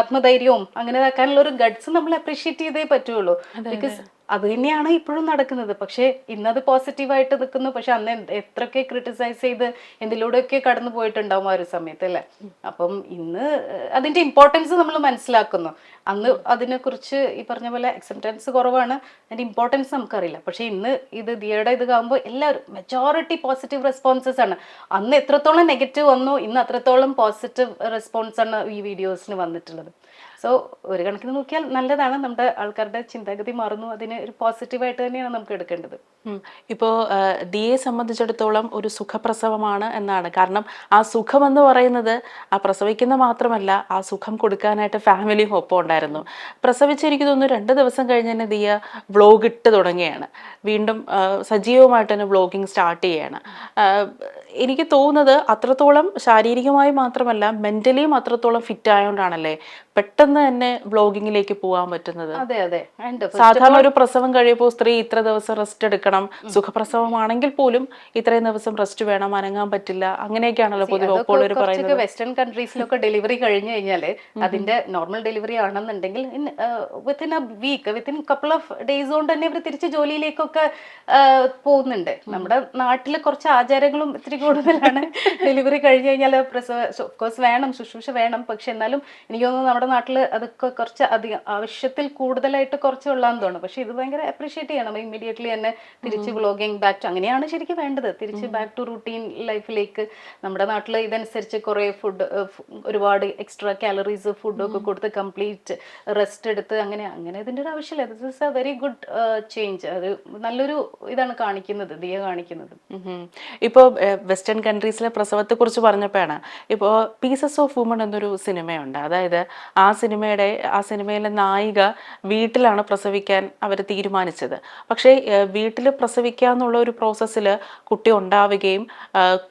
ആത്മധൈര്യവും അങ്ങനെ ഇതാക്കാനുള്ള ഒരു ഗഡ്സ് നമ്മൾ അപ്രീഷിയേറ്റ് ചെയ്തേ പറ്റുള്ളൂ. ബിക്കോസ് അത് തന്നെയാണ് ഇപ്പോഴും നടക്കുന്നത്. പക്ഷെ ഇന്നത് പോസിറ്റീവായിട്ട് നിൽക്കുന്നു. പക്ഷെ അന്ന് എത്രയൊക്കെ ക്രിട്ടിസൈസ് ചെയ്ത് എന്തിലൂടെയൊക്കെ കടന്നു പോയിട്ടുണ്ടാവും ആ ഒരു സമയത്ത് അല്ലേ. അപ്പം ഇന്ന് അതിന്റെ ഇമ്പോർട്ടൻസ് നമ്മൾ മനസ്സിലാക്കുന്നു. അന്ന് അതിനെക്കുറിച്ച് ഈ പറഞ്ഞ പോലെ അക്സെപ്റ്റൻസ് കുറവാണ്, അതിന്റെ ഇമ്പോർട്ടൻസ് നമുക്കറിയില്ല. പക്ഷെ ഇന്ന് ഇത് ദിയയുടെ ഇത് ആകുമ്പോൾ എല്ലാവരും മെജോറിറ്റി പോസിറ്റീവ് റെസ്പോൺസസ് ആണ്. അന്ന് എത്രത്തോളം നെഗറ്റീവ് വന്നു, ഇന്ന് അത്രത്തോളം പോസിറ്റീവ് റെസ്പോൺസ് ആണ് ഈ വീഡിയോസിന് വന്നിട്ടുള്ളത്. സോ ഒരു കണക്കിന് നോക്കിയാൽ നല്ലതാണ്. നമ്മുടെ ആൾക്കാരുടെ ചിന്താഗതി മാറുന്നു. അതിന് ഒരു പോസിറ്റീവായിട്ട് തന്നെയാണ് നമുക്ക് എടുക്കേണ്ടത്. ഇപ്പോൾ ദിയെ സംബന്ധിച്ചിടത്തോളം ഒരു സുഖപ്രസവമാണ് എന്നാണ്. കാരണം ആ സുഖം എന്ന് പറയുന്നത് ആ പ്രസവിക്കുന്ന മാത്രമല്ല, ആ സുഖം കൊടുക്കാനായിട്ട് ഫാമിലിയും ഒപ്പം ഉണ്ടായിരുന്നു. പ്രസവിച്ചിരിക്കും തോന്നുന്നു 2 ദിവസം കഴിഞ്ഞ് തന്നെ ദിയ വ്ളോഗ് ഇട്ട് തുടങ്ങിയാണ്. വീണ്ടും സജീവമായിട്ട് തന്നെ വ്ളോഗിങ് സ്റ്റാർട്ട് ചെയ്യാണ്. എനിക്ക് തോന്നുന്നത് അത്രത്തോളം ശാരീരികമായി മാത്രമല്ല മെന്റലിയും അത്രത്തോളം ഫിറ്റ് ആയതുകൊണ്ടാണല്ലേ പെട്ടെന്ന് തന്നെ വ്ളോഗിങ്ങിലേക്ക് പോകാൻ പറ്റുന്നത്. അതെ അതെ. സാധാരണ ഒരു പ്രസവം കഴിയുമ്പോൾ സ്ത്രീ ഇത്ര ദിവസം റെസ്റ്റ് എടുക്കണം, സുഖപ്രസവമാണെങ്കിൽ പോലും ഇത്രയും ദിവസം റെസ്റ്റ് വേണം, അനങ്ങാൻ പറ്റില്ല, അങ്ങനെയൊക്കെയാണല്ലോ പൊതുവെ ഇപ്പോൾ പറയുന്നത്. വെസ്റ്റേൺ കൺട്രീസിലൊക്കെ ഡെലിവറി കഴിഞ്ഞു കഴിഞ്ഞാൽ അതിന്റെ നോർമൽ ഡെലിവറി ആണെന്നുണ്ടെങ്കിൽ within a week, within couple of days കൊണ്ട് തന്നെ ഇവർ തിരിച്ച് ജോലിയിലേക്കൊക്കെ പോകുന്നുണ്ട്. നമ്മുടെ നാട്ടിൽ കുറച്ച് ആചാരങ്ങളും ഇത്തിരി കൂടുതലാണ്. ഡെലിവറി കഴിഞ്ഞു കഴിഞ്ഞാൽ പ്രസവ ഓഫ്കോഴ്സ് വേണം, ശുശ്രൂഷ വേണം. പക്ഷെ എന്നാലും എനിക്ക് തോന്നുന്നു നമ്മുടെ നാട്ടിൽ അതൊക്കെ കുറച്ച് അധികം ആവശ്യത്തിൽ കൂടുതലായിട്ട് കുറച്ച് ഉള്ളാന്ന് തോന്നുന്നു. പക്ഷെ ഇത് ഭയങ്കര അപ്രീഷിയേറ്റ് ചെയ്യണം. ഇമ്മീഡിയറ്റ്ലി തന്നെ തിരിച്ച് വ്ളോഗിങ് ബാക്ക് ടു, അങ്ങനെയാണ് ശരിക്കും വേണ്ടത്. തിരിച്ച് ബാക്ക് ടു റുട്ടീൻ ലൈഫിലേക്ക്. നമ്മുടെ നാട്ടിൽ ഇതനുസരിച്ച് കുറേ ഫുഡ്, ഒരുപാട് എക്സ്ട്രാ കാലറീസ് ഫുഡൊക്കെ കൊടുത്ത് കംപ്ലീറ്റ് റെസ്റ്റ് എടുത്ത് അങ്ങനെ ഇതിൻ്റെ ഒരു ആവശ്യമില്ല. This is A very good change. അത് നല്ലൊരു ഇതാണ് കാണിക്കുന്നത്, ദിയ കാണിക്കുന്നത്. ഇപ്പോൾ വെസ്റ്റേൺ കൺട്രീസിലെ പ്രസവത്തെ കുറിച്ച് പറഞ്ഞപ്പോഴാണ്, ഇപ്പോൾ പീസസ് ഓഫ് വുമൺ എന്നൊരു സിനിമയുണ്ട്. അതായത് ആ സിനിമയിലെ നായിക വീട്ടിലാണ് പ്രസവിക്കാൻ അവർ തീരുമാനിച്ചത്. പക്ഷേ വീട്ടിൽ പ്രസവിക്കുക എന്നുള്ള ഒരു പ്രോസസ്സിൽ കുട്ടി ഉണ്ടാവുകയും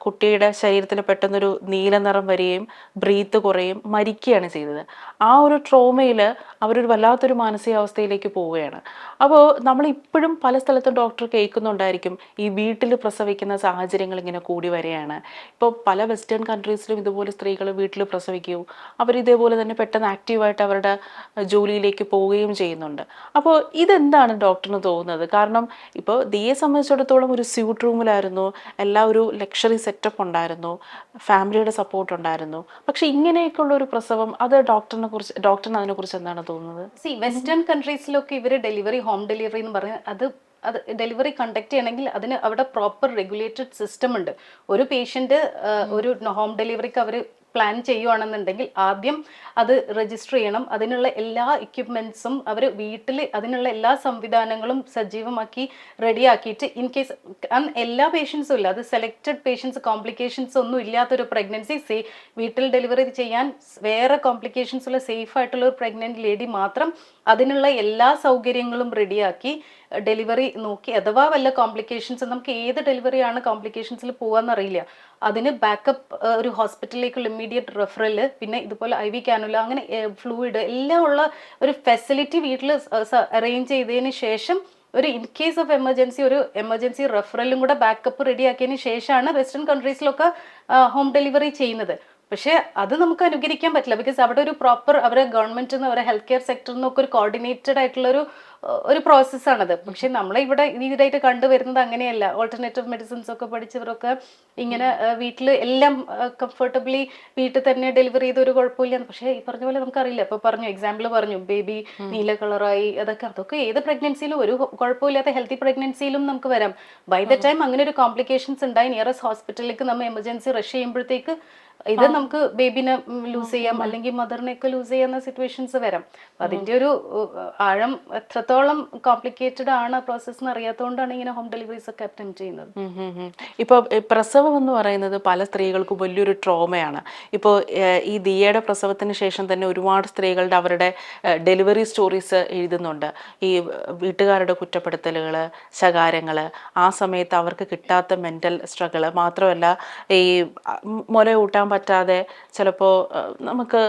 കുട്ടിയുടെ ശരീരത്തിൽ പെട്ടെന്നൊരു നീല നിറം വരികയും ബ്രീത്ത് കുറയും മരിക്കുകയാണ് ചെയ്തത്. ആ ഒരു ട്രോമയിൽ അവരൊരു വല്ലാത്തൊരു മാനസികാവസ്ഥയിലേക്ക് പോവുകയാണ്. അപ്പോൾ നമ്മളിപ്പോഴും പല സ്ഥലത്തും ഡോക്ടർ കേൾക്കുന്നുണ്ടായിരിക്കും ഈ വീട്ടിൽ പ്രസവിക്കുന്ന സാഹചര്യങ്ങൾ ഇങ്ങനെ കൂടി വരികയാണ്. ഇപ്പോൾ പല വെസ്റ്റേൺ കൺട്രീസിലും ഇതുപോലെ സ്ത്രീകൾ വീട്ടിൽ പ്രസവിക്കുകയും അവരിതേപോലെ തന്നെ പെട്ടെന്ന് ആക്റ്റീവായിട്ട് അവരുടെ ജോലിയിലേക്ക് പോവുകയും ചെയ്യുന്നുണ്ട്. അപ്പോൾ ഇതെന്താണ് ഡോക്ടറിന് തോന്നുന്നത്? കാരണം ഇപ്പോൾ ദിയെ സംബന്ധിച്ചിടത്തോളം ഒരു സ്യൂട്ട് റൂമിലായിരുന്നു, എല്ലാ ഒരു ലക്ഷറി സെറ്റപ്പ് ഉണ്ടായിരുന്നു, ഫാമിലിയുടെ സപ്പോർട്ട് ഉണ്ടായിരുന്നു. പക്ഷെ ഇങ്ങനെയൊക്കെയുള്ള ഒരു പ്രസവം, അത് ഡോക്ടറിന് അതിനെക്കുറിച്ച് എന്താണ് തോന്നുന്നത്? വെസ്റ്റേൺ കൺട്രീസിലൊക്കെ ഇവർ ഡെലിവറി, ഹോം ഡെലിവറി എന്ന് പറഞ്ഞാൽ അത് ഡെലിവറി കണ്ടക്ട് ചെയ്യണമെങ്കിൽ അതിന് അവിടെ പ്രോപ്പർ റെഗുലേറ്റഡ് സിസ്റ്റം ഉണ്ട്. ഒരു പേഷ്യന്റ് ഒരു ഹോം ഡെലിവറിക്ക് അവർ പ്ലാൻ ചെയ്യുവാണെന്നുണ്ടെങ്കിൽ ആദ്യം അത് രജിസ്റ്റർ ചെയ്യണം. അതിനുള്ള എല്ലാ എക്യുപ്മെന്റ്സും അവർ വീട്ടിൽ അതിനുള്ള എല്ലാ സംവിധാനങ്ങളും സജീവമാക്കി റെഡിയാക്കിയിട്ട്, ഇൻ കേസ് എല്ലാ പേഷ്യൻസും ഇല്ല, അത് സെലക്റ്റഡ് പേഷ്യൻസ്, കോംപ്ലിക്കേഷൻസ് ഒന്നും ഇല്ലാത്തൊരു പ്രഗ്നൻസി വീട്ടിൽ ഡെലിവറി ചെയ്യാൻ വേറെ കോംപ്ലിക്കേഷൻസ് ഉള്ള സേഫ് ആയിട്ടുള്ള ഒരു പ്രഗ്നന്റ് ലേഡി മാത്രം അതിനുള്ള എല്ലാ സൗകര്യങ്ങളും റെഡിയാക്കി ഡെലിവറി നോക്കി, അഥവാ വല്ല കോംപ്ലിക്കേഷൻസ്, നമുക്ക് ഏത് ഡെലിവറിയാണ് കോംപ്ലിക്കേഷൻസിൽ പോകാമെന്നറിയില്ല, അതിന് ബാക്കപ്പ് ഒരു ഹോസ്പിറ്റലിലേക്കുള്ള ഇമ്മീഡിയറ്റ് റെഫറല്, പിന്നെ ഇതുപോലെ IV കാനുല, അങ്ങനെ ഫ്ലൂയിഡ് എല്ലാം ഉള്ള ഒരു ഫെസിലിറ്റി വീട്ടിൽ അറേഞ്ച് ചെയ്തതിന് ശേഷം ഒരു ഇൻ കേസ് ഓഫ് എമർജൻസി ഒരു എമർജൻസി റെഫറലും കൂടെ ബാക്കപ്പ് റെഡിയാക്കിയതിന് ശേഷമാണ് വെസ്റ്റേൺ കൺട്രീസിലൊക്കെ ഹോം ഡെലിവറി ചെയ്യുന്നത്. പക്ഷേ അത് നമുക്ക് അനുകരിക്കാൻ പറ്റില്ല. ബിക്കോസ് അവിടെ ഒരു പ്രോപ്പർ അവരെ ഗവൺമെന്റിൽ നിന്ന് അവരെ ഹെൽത്ത് കെയർ സെക്ടറിൽ നിന്നൊക്കെ ഒരു കോർഡിനേറ്റഡ് ആയിട്ടുള്ള ഒരു പ്രോസസ്സാണത്. പക്ഷെ നമ്മളെ ഇവിടെ ഈടായിട്ട് കണ്ടുവരുന്നത് അങ്ങനെയല്ല. ഓൾട്ടർനേറ്റീവ് മെഡിസിൻസ് ഒക്കെ പഠിച്ചവരൊക്കെ ഇങ്ങനെ വീട്ടിൽ എല്ലാം കംഫർട്ടബിളി വീട്ടിൽ തന്നെ ഡെലിവറി ചെയ്ത് ഒരു കുഴപ്പമില്ല. പക്ഷേ ഈ പറഞ്ഞ പോലെ നമുക്കറിയില്ല. ഇപ്പൊ പറഞ്ഞു, എക്സാമ്പിൾ പറഞ്ഞു, ബേബി നീല കളറായി, അതൊക്കെ ഏത് പ്രഗ്നൻസിയിലും ഒരു കുഴപ്പമില്ലാത്ത ഹെൽത്തി പ്രഗ്നൻസിയിലും നമുക്ക് വരാം. ബൈ ദ ടൈം അങ്ങനെ ഒരു കോംപ്ലിക്കേഷൻസ് ഉണ്ടായി നിയറസ്റ്റ് ഹോസ്പിറ്റലിലേക്ക് നമ്മൾ എമർജൻസി റഷ് ചെയ്യുമ്പോഴത്തേക്ക് ഇത് നമുക്ക് ബേബിനെ ലൂസ് ചെയ്യാം, അല്ലെങ്കിൽ മദറിനെയൊക്കെ ലൂസ് ചെയ്യുന്ന സിറ്റുവേഷൻസ് വരാം. അപ്പൊ അതിന്റെ ഒരു ആഴം എത്രത്തോളം കോംപ്ലിക്കേറ്റഡ് ആണ് പ്രോസസ് എന്ന് അറിയാത്തതുകൊണ്ടാണ് ഇങ്ങനെ ഹോം ഡെലിവറീസ് ഒക്കെ അറ്റംപ്റ്റ് ചെയ്യുന്നത്. ഇപ്പോൾ പ്രസവം എന്ന് പറയുന്നത് പല സ്ത്രീകൾക്കും വലിയൊരു ട്രോമയാണ്. ഇപ്പോൾ ഈ ദിയയുടെ പ്രസവത്തിന് ശേഷം തന്നെ ഒരുപാട് സ്ത്രീകളുടെ അവരുടെ ഡെലിവറി സ്റ്റോറീസ് എഴുതുന്നുണ്ട്. ഈ വീട്ടുകാരുടെ കുറ്റപ്പെടുത്തലുകൾ, ശകാരങ്ങൾ, ആ സമയത്ത് അവർക്ക് കിട്ടാത്ത മെൻ്റൽ സ്ട്രഗിൾ, മാത്രമല്ല ഈ മുല കൂട്ടാൻ പറ്റാതെ ചിലപ്പോൾ നമുക്ക്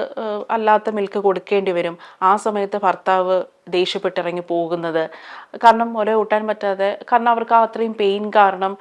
അല്ലാത്ത മിൽക്ക് കൊടുക്കേണ്ടി വരും. ആ സമയത്ത് ഭർത്താവ് ദേഷ്യപ്പെട്ടിറങ്ങി പോകുന്നത്, കാരണം മുല കൂട്ടാൻ പറ്റാതെ, കാരണം അവർക്ക് അത്രയും പെയിൻ കാരണം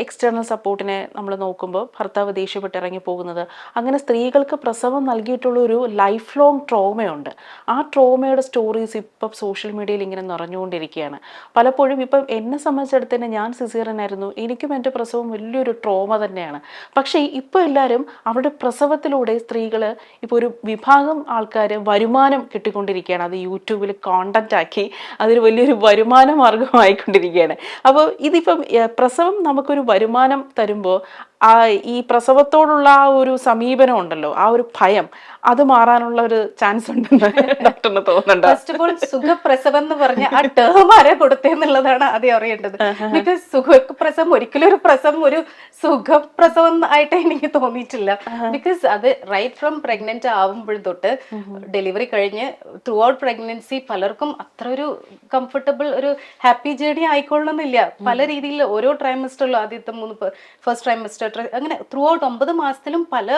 എക്സ്റ്റേണൽ സപ്പോർട്ടിനെ നമ്മൾ നോക്കുമ്പോൾ ഭർത്താവ് ദേഷ്യപ്പെട്ടിറങ്ങി പോകുന്നത്. അങ്ങനെ സ്ത്രീകൾക്ക് പ്രസവം നൽകിയിട്ടുള്ള ഒരു ലൈഫ് ലോങ് ട്രോമയുണ്ട്. ആ ട്രോമയുടെ സ്റ്റോറീസ് ഇപ്പം സോഷ്യൽ മീഡിയയിൽ ഇങ്ങനെ നിറഞ്ഞുകൊണ്ടിരിക്കുകയാണ്. പലപ്പോഴും ഇപ്പം എന്നെ സംബന്ധിച്ചിടത്തോളം ഞാൻ സിസേറിയനായിരുന്നു, എനിക്കും എൻ്റെ പ്രസവം വലിയൊരു ട്രോമ തന്നെയാണ്. പക്ഷേ ഇപ്പോൾ എല്ലാവരും അവരുടെ പ്രസവത്തിലൂടെ സ്ത്രീകൾ ഇപ്പോൾ ഒരു വിഭാഗം ആൾക്കാർ വരുമാനം കിട്ടിക്കൊണ്ടിരിക്കുകയാണ്. അത് യൂട്യൂബിൽ കോണ്ടന്റ് ആക്കി അതൊരു വലിയൊരു വരുമാന മാർഗമായിക്കൊണ്ടിരിക്കുകയാണ്. അപ്പോൾ ഇതിപ്പം പ്രസവം നമുക്കൊരു വരുമാനം തരുമ്പോൾ ഈ പ്രസവത്തോടുള്ള ആ ഒരു സമീപനം ഉണ്ടല്ലോ, ആ ഒരു ഭയം, അത് മാറാനുള്ള ഒരു ചാൻസ് ഉണ്ടെന്ന് ഡോക്ടറിന് തോന്നുന്നുണ്ട്. ഫസ്റ്റ് ഓഫ് ഓൾ സുഖപ്രസവം എന്ന് പറഞ്ഞ ആ ടേം ആരെ കൊടുത്തെന്നുള്ളതാണ് ആദ്യം അറിയേണ്ടത്. ബിക്കോസ് സുഖപ്രസവം ഒരിക്കലും ഒരു പ്രസവം ഒരു സുഖപ്രസവം ആയിട്ട് എനിക്ക് തോന്നിയിട്ടില്ല. ബിക്കോസ് അത് റൈറ്റ് ഫ്രം പ്രഗ്നന്റ് ആവുമ്പോഴും തൊട്ട് ഡെലിവറി കഴിഞ്ഞ് ത്രൂ ഔട്ട് പ്രഗ്നൻസി പലർക്കും അത്ര ഒരു കംഫർട്ടബിൾ ഒരു ഹാപ്പി ജേർണി ആയിക്കൊള്ളണമെന്നില്ല. പല രീതിയിൽ ഓരോ ട്രൈമസ്റ്ററിലും ആദ്യത്തെ 3 ഫസ്റ്റ് ട്രൈമസ്റ്റർ അങ്ങനെ ത്രൂ ഔട്ട് 9 മാസത്തിലും പല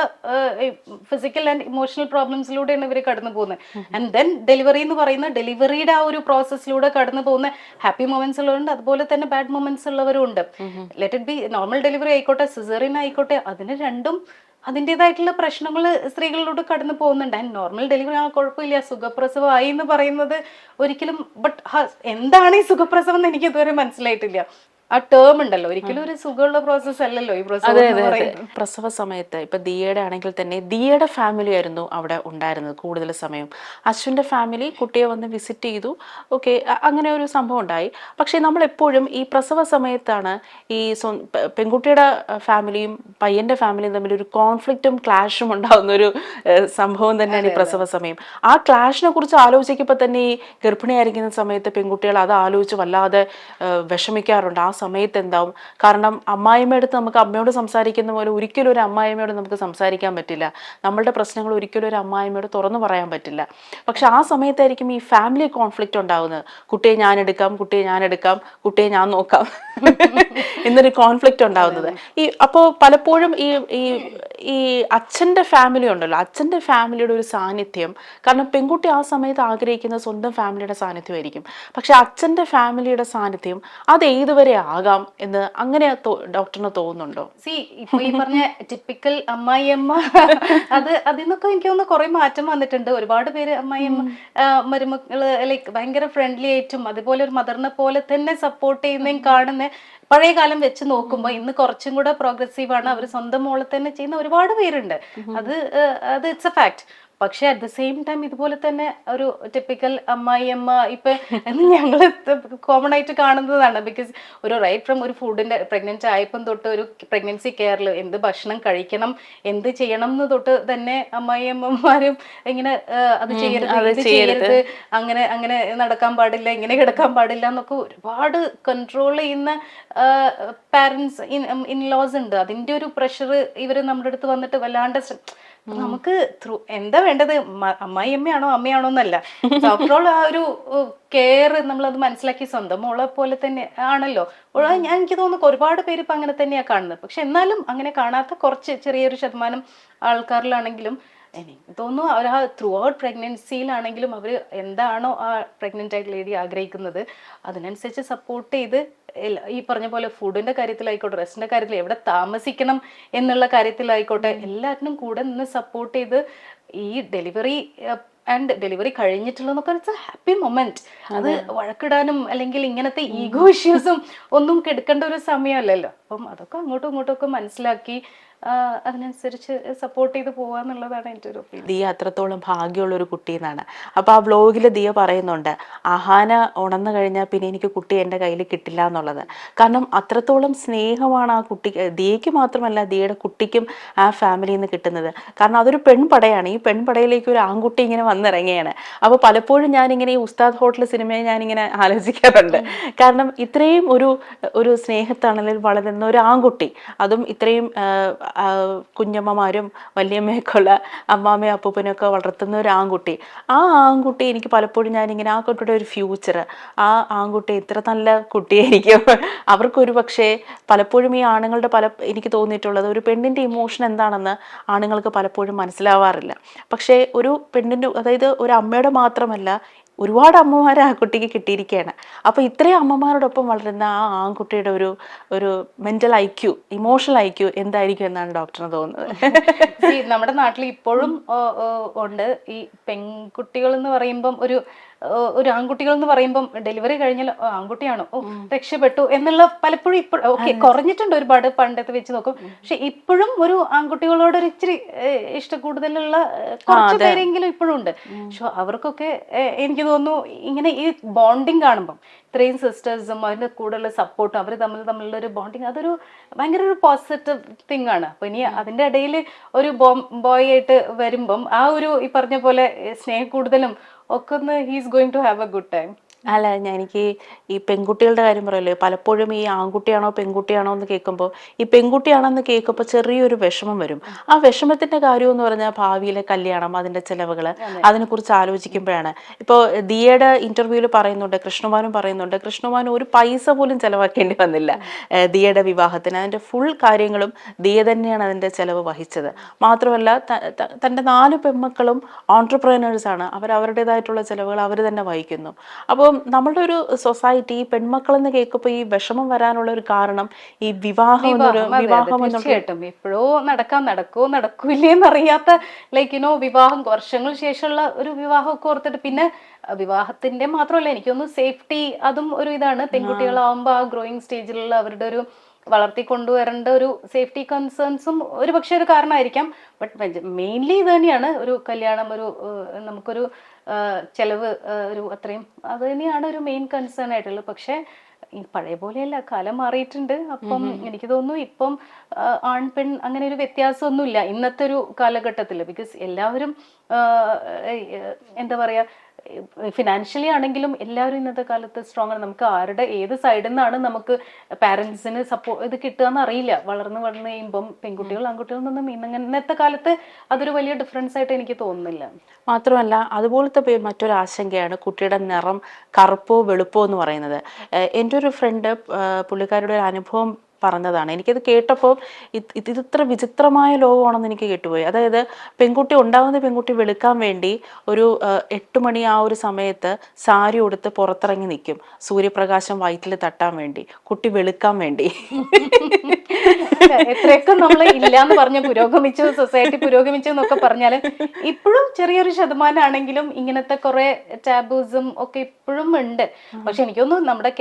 ഫിസിക്കൽ ആൻഡ് ഇമോഷണൽ പ്രോബ്ലംസിലൂടെയാണ് ഇവർ കടന്നു പോകുന്നത്. ആൻഡ് ദെൻ ഡെലിവറി എന്ന് പറയുന്ന ഡെലിവറിയുടെ ആ ഒരു പ്രോസസ്സിലൂടെ കടന്നു പോകുന്ന ഹാപ്പി മൊമെന്റ്സ് ഉള്ളവരുണ്ട്, അതുപോലെ തന്നെ ബാഡ് മൊമെന്റ്സ് ഉള്ളവരും ഉണ്ട്. Let it be normal delivery ആയിക്കോട്ടെ സിസേറിയൻ ആയിക്കോട്ടെ, അതിന് രണ്ടും അതിൻ്റെതായിട്ടുള്ള പ്രശ്നങ്ങൾ സ്ത്രീകളിലൂടെ കടന്നു പോകുന്നുണ്ട്. ആൻഡ് നോർമൽ ഡെലിവറി കുഴപ്പമില്ല, സുഖപ്രസവമായി എന്ന് പറയുന്നത് ഒരിക്കലും, ബട്ട് എന്താണ് ഈ സുഖപ്രസവം എന്ന് എനിക്ക് ഇതുവരെ മനസ്സിലായിട്ടില്ല. ആ ടേം ഉണ്ടല്ലോ, ഒരിക്കലും ഒരു സുഖമുള്ള പ്രോസസ് അല്ലല്ലോ ഈ പ്രസവം. പ്രസവ സമയത്ത് ഇപ്പൊ ദിയയുടെ ആണെങ്കിൽ തന്നെ ദിയയുടെ ഫാമിലി ആയിരുന്നു അവിടെ ഉണ്ടായിരുന്നത് കൂടുതൽ സമയം. അശ്വിൻ്റെ ഫാമിലി കുട്ടിയെ വന്ന് വിസിറ്റ് ചെയ്തു, ഓക്കെ, അങ്ങനെ ഒരു സംഭവം ഉണ്ടായി. പക്ഷെ നമ്മളെപ്പോഴും ഈ പ്രസവ സമയത്താണ് ഈ പെൺകുട്ടിയുടെ ഫാമിലിയും പയ്യന്റെ ഫാമിലിയും തമ്മിൽ ഒരു കോൺഫ്ലിക്റ്റും ക്ലാഷും ഉണ്ടാകുന്ന ഒരു സംഭവം തന്നെയാണ് ഈ പ്രസവ സമയം. ആ ക്ലാഷിനെ കുറിച്ച് ആലോചിക്കുമ്പോൾ തന്നെ ഈ ഗർഭിണിയായിരിക്കുന്ന സമയത്ത് പെൺകുട്ടികൾ അത് ആലോചിച്ച് വല്ലാതെ വിഷമിക്കാറുണ്ട്. ആ സമയത്ത് എന്താവും, കാരണം അമ്മായിമ്മയുടെ നമുക്ക് അമ്മയോട് സംസാരിക്കുന്ന പോലെ ഒരിക്കലും ഒരു അമ്മായിമ്മയോട് നമുക്ക് സംസാരിക്കാൻ പറ്റില്ല. നമ്മളുടെ പ്രശ്നങ്ങൾ ഒരിക്കലും ഒരു അമ്മായിമ്മയോട് തുറന്നു പറയാൻ പറ്റില്ല. പക്ഷെ ആ സമയത്തായിരിക്കും ഈ ഫാമിലി കോൺഫ്ലിക്റ്റ് ഉണ്ടാകുന്നത്. കുട്ടിയെ ഞാൻ എടുക്കാം, കുട്ടിയെ ഞാൻ നോക്കാം എന്നൊരു കോൺഫ്ലിക്റ്റ് ഉണ്ടാകുന്നത്. അപ്പോൾ പലപ്പോഴും ഈ അച്ഛൻ്റെ ഫാമിലി ഉണ്ടല്ലോ, അച്ഛൻ്റെ ഫാമിലിയുടെ ഒരു സാന്നിധ്യം, കാരണം പെൺകുട്ടി ആ സമയത്ത് ആഗ്രഹിക്കുന്ന സ്വന്തം ഫാമിലിയുടെ സാന്നിധ്യമായിരിക്കും. പക്ഷെ അച്ഛൻ്റെ ഫാമിലിയുടെ സാന്നിധ്യം അത് ഏതുവരെ ആകാം എന്ന് അങ്ങനെ ഡോക്ടറിന് തോന്നുന്നുണ്ടോ? ഇപ്പൊ ഈ പറഞ്ഞ ടിപ്പിക്കൽ അമ്മായിയമ്മ അതിൽ നിന്നൊക്കെ എനിക്ക് തോന്നുന്നു കുറെ മാറ്റം വന്നിട്ടുണ്ട്. ഒരുപാട് പേര് അമ്മായിയമ്മ മരുമക്കള് ലൈക്ക് ഭയങ്കര ഫ്രണ്ട്ലി ആയിട്ടും അതുപോലെ ഒരു മദറിനെ പോലെ തന്നെ സപ്പോർട്ട് ചെയ്യുന്നതും കാണുന്ന പഴയ കാലം വെച്ച് നോക്കുമ്പോൾ ഇന്ന് കുറച്ചും കൂടെ പ്രോഗ്രസീവ് ആണ്. അവർ സ്വന്തം മോളെ തന്നെ ചെയ്യുന്ന ഒരുപാട് പേരുണ്ട്. അത് ഇറ്റ്സ് എ ഫാക്ട്. പക്ഷെ അറ്റ് ദ സെയിം ടൈം ഇതുപോലെ തന്നെ ഒരു ടിപ്പിക്കൽ അമ്മായിയമ്മ ഇപ്പൊ ഞങ്ങൾ കോമൺ ആയിട്ട് കാണുന്നതാണ്. ബിക്കോസ് ഒരു റൈറ്റ് ഫ്രം ഒരു ഫുഡിന്റെ പ്രഗ്നൻസി ആയപ്പം തൊട്ട് ഒരു പ്രഗ്നൻസി കെയറിൽ എന്ത് ഭക്ഷണം കഴിക്കണം, എന്ത് ചെയ്യണം എന്ന് തൊട്ട് തന്നെ അമ്മായിയമ്മമാരും ഇങ്ങനെ അത് ചെയ്യരുത്, അങ്ങനെ അങ്ങനെ നടക്കാൻ പാടില്ല, ഇങ്ങനെ കിടക്കാൻ പാടില്ല എന്നൊക്കെ ഒരുപാട് കൺട്രോൾ ചെയ്യുന്ന പാരന്റ്സ് ഇൻലോസ് ഉണ്ട്. അതിന്റെ ഒരു പ്രഷർ ഇവര് നമ്മുടെ അടുത്ത് വന്നിട്ട് വല്ലാണ്ട് നമുക്ക് എന്താ വേണ്ടത്, അമ്മായിയമ്മയാണോ അമ്മയാണോ എന്നല്ല, ആഫ്റ്റർ ഓൾ ആ ഒരു കെയർ നമ്മളത് മനസ്സിലാക്കി സ്വന്തം മോളെ പോലെ തന്നെ ആണല്ലോ. എനിക്ക് തോന്നുന്നു ഒരുപാട് പേര് ഇപ്പൊ അങ്ങനെ തന്നെയാ കാണുന്നത്. പക്ഷെ എന്നാലും അങ്ങനെ കാണാത്ത കുറച്ച് ചെറിയൊരു ശതമാനം ആൾക്കാരിലാണെങ്കിലും എനിക്ക് തോന്നുന്നു അവർ ആ ത്രൂ ഔട്ട് പ്രഗ്നൻസിയിലാണെങ്കിലും അവർ എന്താണോ ആ പ്രഗ്നന്റ് ആയിട്ട് ലേഡി ആഗ്രഹിക്കുന്നത് അതിനനുസരിച്ച് സപ്പോർട്ട് ചെയ്ത് ഈ പറഞ്ഞ പോലെ ഫുഡിന്റെ കാര്യത്തിലായിക്കോട്ടെ, റെസ്റ്റിന്റെ കാര്യത്തിൽ, എവിടെ താമസിക്കണം എന്നുള്ള കാര്യത്തിലായിക്കോട്ടെ, എല്ലാത്തിനും കൂടെ നിന്ന് സപ്പോർട്ട് ചെയ്ത് ഈ ഡെലിവറി ആൻഡ് ഡെലിവറി കഴിഞ്ഞിട്ടുള്ളതൊക്കെ ഇറ്റ്സ് എ ഹാപ്പി മൊമെന്റ്. അത് വഴക്കിടാനും അല്ലെങ്കിൽ ഇങ്ങനത്തെ ഈഗോ ഇഷ്യൂസും ഒന്നും കെടുക്കേണ്ട ഒരു സമയമല്ലല്ലോ. അപ്പം അതൊക്കെ അങ്ങോട്ടും ഇങ്ങോട്ടും ഒക്കെ മനസ്സിലാക്കി അതിനനുസരിച്ച് സപ്പോർട്ട് ചെയ്ത് പോവാന്നുള്ളതാണ് എൻ്റെ ഒരു ഒപ്പീനിയൻ. ദിയ അത്രത്തോളം ഭാഗ്യമുള്ള ഒരു കുട്ടി എന്നാണ്. അപ്പോൾ ആ വ്ലോഗിൽ ദിയ പറയുന്നുണ്ട് അഹാന ഉണർന്നു കഴിഞ്ഞാൽ പിന്നെ എനിക്ക് കുട്ടി എൻ്റെ കയ്യിൽ കിട്ടില്ല എന്നുള്ളത്. കാരണം അത്രത്തോളം സ്നേഹമാണ് ആ കുട്ടിക്ക്, ദിയയ്ക്ക് മാത്രമല്ല ദിയയുടെ കുട്ടിക്കും ആ ഫാമിലിയിൽ നിന്ന് കിട്ടുന്നത്. കാരണം അതൊരു പെൺപടയാണ്. ഈ പെൺപടയിലേക്ക് ഒരു ആൺകുട്ടി ഇങ്ങനെ വന്നിറങ്ങിയാണ്. അപ്പോൾ പലപ്പോഴും ഞാനിങ്ങനെ ഈ ഉസ്താദ് ഹോട്ടൽ സിനിമയെ ഞാനിങ്ങനെ ആലോചിക്കാറുണ്ട്. കാരണം ഇത്രയും ഒരു സ്നേഹത്താണെങ്കിൽ വളരുന്ന ഒരു ആൺകുട്ടി, അതും ഇത്രയും കുഞ്ഞമ്മമാരും വലിയമ്മയൊക്കെ ഉള്ള അമ്മാമ്മയും അപ്പൂപ്പനും ഒക്കെ വളർത്തുന്ന ഒരു ആൺകുട്ടി. ആ ആൺകുട്ടി എനിക്ക് പലപ്പോഴും ഞാനിങ്ങനെ ആ കുട്ടിയുടെ ഒരു ഫ്യൂച്ചർ, ആ ആൺകുട്ടി ഇത്ര നല്ല കുട്ടിയായിരിക്കും. അവർക്കൊരു പക്ഷേ പലപ്പോഴും ഈ ആണുങ്ങളുടെ എനിക്ക് തോന്നിയിട്ടുള്ളത് ഒരു പെണ്ണിൻ്റെ ഇമോഷൻ എന്താണെന്ന് ആണുങ്ങൾക്ക് പലപ്പോഴും മനസ്സിലാവാറില്ല. പക്ഷേ ഒരു പെണ്ണിൻ്റെ, അതായത് ഒരു അമ്മയുടെ മാത്രമല്ല ഒരുപാട് അമ്മമാരെ ആ കുട്ടിക്ക് കിട്ടിയിരിക്കുകയാണ്. അപ്പോൾ ഇത്രയും അമ്മമാരോടൊപ്പം വളരുന്ന ആ ആൺകുട്ടിയുടെ ഒരു മെന്റൽ ഐക്യു, ഇമോഷണൽ ഐക്യു എന്തായിരിക്കും എന്നാണ് ഡോക്ടറിന് തോന്നുന്നത്. നമ്മുടെ നാട്ടിൽ ഇപ്പോഴും ഉണ്ട് ഈ പെൺകുട്ടികൾ എന്ന് പറയുമ്പം ഒരു ആൺകുട്ടികൾ എന്ന് പറയുമ്പം ഡെലിവറി കഴിഞ്ഞാൽ ആൺകുട്ടിയാണോ, രക്ഷപ്പെട്ടു എന്നുള്ള പലപ്പോഴും ഇപ്പോൾ ഓക്കെ കുറഞ്ഞിട്ടുണ്ട് ഒരുപാട് പണ്ടത്തെ വെച്ച് നോക്കും. പക്ഷെ ഇപ്പോഴും ഒരു ആൺകുട്ടികളോട് ഒരു ഇച്ചിരി ഇഷ്ടക്കൂടുതലുള്ള കുറച്ച് പേരെങ്കിലും ഇപ്പോഴും ഉണ്ട്. പക്ഷെ അവർക്കൊക്കെ എനിക്ക് തോന്നുന്നു ഇങ്ങനെ ഈ ബോണ്ടിങ് കാണുമ്പം ഇത്രയും സിസ്റ്റേഴ്സും അതിൻ്റെ കൂടെയുള്ള സപ്പോർട്ടും അവർ തമ്മിലുള്ള ഒരു ബോണ്ടിങ് അതൊരു ഭയങ്കര ഒരു പോസിറ്റീവ് തിങ് ആണ്. അപ്പൊ ഇനി അതിൻ്റെ ഇടയിൽ ഒരു ബോയ് ആയിട്ട് വരുമ്പം ആ ഒരു ഈ പറഞ്ഞ പോലെ സ്നേഹക്കൂടുതലും ഒക്കെ ഒന്ന് he's going to have a good time. അല്ല, എനിക്ക് ഈ പെൺകുട്ടികളുടെ കാര്യം പറയല്ലോ, പലപ്പോഴും ഈ ആൺകുട്ടിയാണോ പെൺകുട്ടിയാണോ എന്ന് കേൾക്കുമ്പോൾ, ഈ പെൺകുട്ടിയാണെന്ന് കേൾക്കുമ്പോൾ ചെറിയൊരു വിഷമം വരും. ആ വിഷമത്തിന്റെ കാര്യം എന്ന് പറഞ്ഞാൽ ഭാവിയിലെ കല്യാണം, അതിന്റെ ചെലവുകൾ, അതിനെക്കുറിച്ച് ആലോചിക്കുമ്പോഴാണ്. ഇപ്പോൾ ദിയയുടെ ഇന്റർവ്യൂവിൽ പറയുന്നുണ്ട്, കൃഷ്ണമാനും പറയുന്നുണ്ട്, കൃഷ്ണമാനും ഒരു പൈസ പോലും ചെലവാക്കേണ്ടി വന്നില്ല ദിയയുടെ വിവാഹത്തിന്. അതിന്റെ ഫുൾ കാര്യങ്ങളും ദിയ തന്നെയാണ് അതിന്റെ ചെലവ് വഹിച്ചത്. മാത്രമല്ല തൻ്റെ 4 പെൺമക്കളും ഓൺട്രപ്രനേഴ്സാണ്. അവരുടേതായിട്ടുള്ള ചെലവുകൾ അവർ തന്നെ വഹിക്കുന്നു. അപ്പോൾ നമ്മളുടെ ഒരു സൊസൈറ്റി ഈ പെൺമക്കളെന്ന് കേൾക്കുമ്പോൾ ഈ വിഷമം വരാനുള്ള ഒരു കാരണം ഈ വിവാഹം. തീർച്ചയായിട്ടും എപ്പോഴോ നടക്കൂല്ലേന്ന് അറിയാത്ത വിവാഹം വർഷങ്ങൾ ശേഷമുള്ള ഒരു വിവാഹമൊക്കെ ഓർത്തിട്ട്, പിന്നെ വിവാഹത്തിന്റെ മാത്രമല്ല എനിക്കൊന്ന് സേഫ്റ്റി അതും ഒരു ഇതാണ്. പെൺകുട്ടികളാവുമ്പോൾ ആ ഗ്രോയിങ് സ്റ്റേജിലുള്ള അവരുടെ ഒരു വളർത്തിക്കൊണ്ടുവരേണ്ട ഒരു സേഫ്റ്റി കൺസേൺസും ഒരു പക്ഷേ ഒരു കാരണമായിരിക്കാം. ബട്ട് മെയിൻലി ഇത് തന്നെയാണ് ഒരു കല്യാണം, നമുക്കൊരു ചെലവ്, ഒരു അത്രയും അത് തന്നെയാണ് ഒരു മെയിൻ കൺസേൺ ആയിട്ടുള്ളത്. പക്ഷെ പഴയ പോലെയല്ല, കാലം മാറിയിട്ടുണ്ട്. അപ്പം എനിക്ക് തോന്നുന്നു ഇപ്പം ആൺ പെൺ അങ്ങനെ ഒരു വ്യത്യാസമൊന്നുമില്ല ഇന്നത്തെ ഒരു കാലഘട്ടത്തിൽ. ബിക്കോസ് എല്ലാവരും എന്താ പറയാ, ഫിനാൻഷ്യലി ആണെങ്കിലും എല്ലാവരും ഇന്നത്തെ കാലത്ത് സ്ട്രോങ് ആണ്. നമുക്ക് ആരുടെ ഏത് സൈഡിൽ നിന്നാണ് നമുക്ക് പാരൻസിന് ഇത് കിട്ടുകയെന്ന് അറിയില്ല. വളർന്ന് കഴിയുമ്പം പെൺകുട്ടികൾ ആൺകുട്ടികളിൽ നിന്നും ഇന്നത്തെ കാലത്ത് അതൊരു വലിയ ഡിഫറൻസ് ആയിട്ട് എനിക്ക് തോന്നുന്നില്ല. മാത്രമല്ല അതുപോലത്തെ മറ്റൊരു ആശങ്കയാണ് കുട്ടിയുടെ നിറം കറുപ്പോ വെളുപ്പോ എന്ന് പറയുന്നത്. എൻ്റെ ഒരു ഫ്രണ്ട് പുള്ളിക്കാരുടെ ഒരു അനുഭവം പറഞ്ഞതാണ്. എനിക്കത് കേട്ടപ്പോൾ ഇത്ര വിചിത്രമായ ലോകമാണെന്ന് എനിക്ക് കേട്ടുപോയി. അതായത് ഉണ്ടാകുന്ന പെൺകുട്ടി വെളുക്കാൻ വേണ്ടി ഒരു 8 മണി ആ ഒരു സമയത്ത് സാരി ഉടുത്ത് പുറത്തിറങ്ങി നിൽക്കും, സൂര്യപ്രകാശം വയറ്റിൽ തട്ടാൻ വേണ്ടി, കുട്ടി വെളുക്കാൻ വേണ്ടി. എത്രയൊക്കെ നമ്മൾ ഇല്ലാന്ന് പറഞ്ഞ സൊസൈറ്റി പുരോഗമിച്ചു എന്നൊക്കെ പറഞ്ഞാല് ഇപ്പോഴും ചെറിയൊരു ശതമാനമാണെങ്കിലും ഇങ്ങനത്തെ കുറെ ടാബൂസും ഒക്കെ ഇപ്പോഴും ഉണ്ട്. പക്ഷെ എനിക്കൊന്നും നമ്മുടെ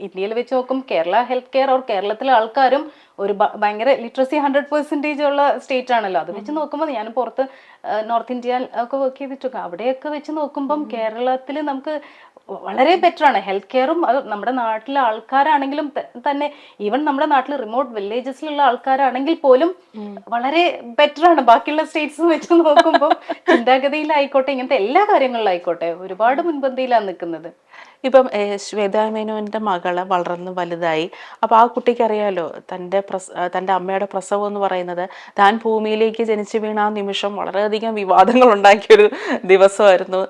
ഇന്ത്യയിൽ വെച്ച് നോക്കും കേരള ഹെൽത്ത് കെയർ കേരളത്തിലെ ആൾക്കാരും ഒരു ഭയങ്കര ലിറ്ററസി 100% ഉള്ള സ്റ്റേറ്റ് ആണല്ലോ. അത് വെച്ച് നോക്കുമ്പോൾ ഞാൻ പുറത്ത് നോർത്ത് ഇന്ത്യ ഒക്കെ വർക്ക് ചെയ്തിട്ടൊക്കെ അവിടെയൊക്കെ വെച്ച് നോക്കുമ്പം കേരളത്തിൽ നമുക്ക് വളരെ ബെറ്റർ ആണ് ഹെൽത്ത് കെയറും. അത് നമ്മുടെ നാട്ടിലെ ആൾക്കാരാണെങ്കിലും തന്നെ, ഈവൻ നമ്മുടെ നാട്ടിൽ റിമോട്ട് വില്ലേജസിലുള്ള ആൾക്കാരാണെങ്കിൽ പോലും വളരെ ബെറ്റർ ആണ് ബാക്കിയുള്ള സ്റ്റേറ്റ്സ് വെച്ച് നോക്കുമ്പോൾ. ചിന്താഗതിയിലായിക്കോട്ടെ, ഇങ്ങനത്തെ എല്ലാ കാര്യങ്ങളിലായിക്കോട്ടെ ഒരുപാട് മുൻപന്തിയിലാണ് നിൽക്കുന്നത്. ഇപ്പം ശ്വേതാ മേനോൻ്റെ മകള് വളർന്ന് വലുതായി. അപ്പോൾ ആ കുട്ടിക്ക് അറിയാലോ തൻ്റെ അമ്മയുടെ പ്രസവം എന്ന് പറയുന്നത് താൻ ഭൂമിയിലേക്ക് ജനിച്ചു വീണ ആ നിമിഷം വളരെയധികം വിവാദങ്ങൾ ഉണ്ടാക്കിയൊരു ദിവസമായിരുന്നു.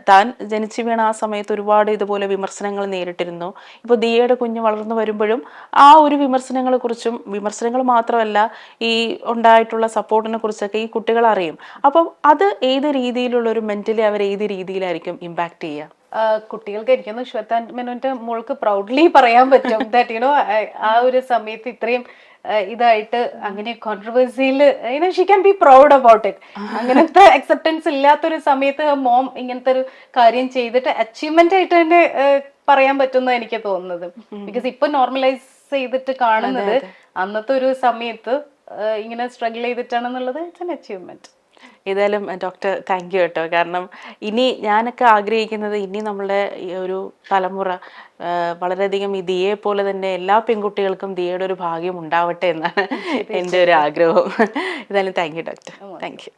താൻ ജനിച്ചു വീണ ആ സമയത്ത് ഒരുപാട് ഇതുപോലെ വിമർശനങ്ങൾ നേരിട്ടിരുന്നു. ഇപ്പോൾ ദിയയുടെ കുഞ്ഞ് വളർന്നു വരുമ്പോഴും ആ ഒരു വിമർശനങ്ങൾ മാത്രമല്ല, ഈ ഉണ്ടായിട്ടുള്ള സപ്പോർട്ടിനെ കുറിച്ചൊക്കെ ഈ കുട്ടികൾ അറിയും. അപ്പം അത് ഏത് രീതിയിലുള്ള ഒരു മെന്റലി അവർ ഏത് രീതിയിലായിരിക്കും ഇമ്പാക്ട് ചെയ്യുക? കുട്ടികൾക്ക് എനിക്കൊന്ന് ശ്വേതാ മേനോന്റെ മോൾക്ക് പ്രൗഡ്ലി പറയാൻ പറ്റും ദാറ്റ് യുനോ ആ ഒരു സമയത്ത് ഇത്രയും ഇതായിട്ട് അങ്ങനെ കോൺട്രവേഴ്സിയിൽ she can be proud about it. അങ്ങനത്തെ അക്സെപ്റ്റൻസ് ഇല്ലാത്തൊരു സമയത്ത് മോം ഇങ്ങനത്തെ ഒരു കാര്യം ചെയ്തിട്ട് അച്ചീവ്മെന്റ് ആയിട്ട് തന്നെ പറയാൻ പറ്റുന്ന എനിക്ക് തോന്നുന്നത്. ബിക്കോസ് ഇപ്പൊ നോർമലൈസ് ചെയ്തിട്ട് കാണുന്നത് അന്നത്തെ ഒരു സമയത്ത് ഇങ്ങനെ സ്ട്രഗിൾ ചെയ്തിട്ടാണെന്നുള്ളത് ഇറ്റ്സ് ആൻ അച്ചീവ്മെന്റ്. ഏതായാലും ഡോക്ടർ താങ്ക് യു കേട്ടോ. കാരണം ഇനി ഞാനൊക്കെ ആഗ്രഹിക്കുന്നത് ഇനി നമ്മളുടെ ഈ ഒരു തലമുറ വളരെയധികം ഈ ദിയെ പോലെ തന്നെ എല്ലാ പെൺകുട്ടികൾക്കും ദിയയുടെ ഒരു ഭാഗ്യം ഉണ്ടാവട്ടെ എന്നാണ് എൻ്റെ ഒരു ആഗ്രഹം. ഏതായാലും thank you doctor. Thank you.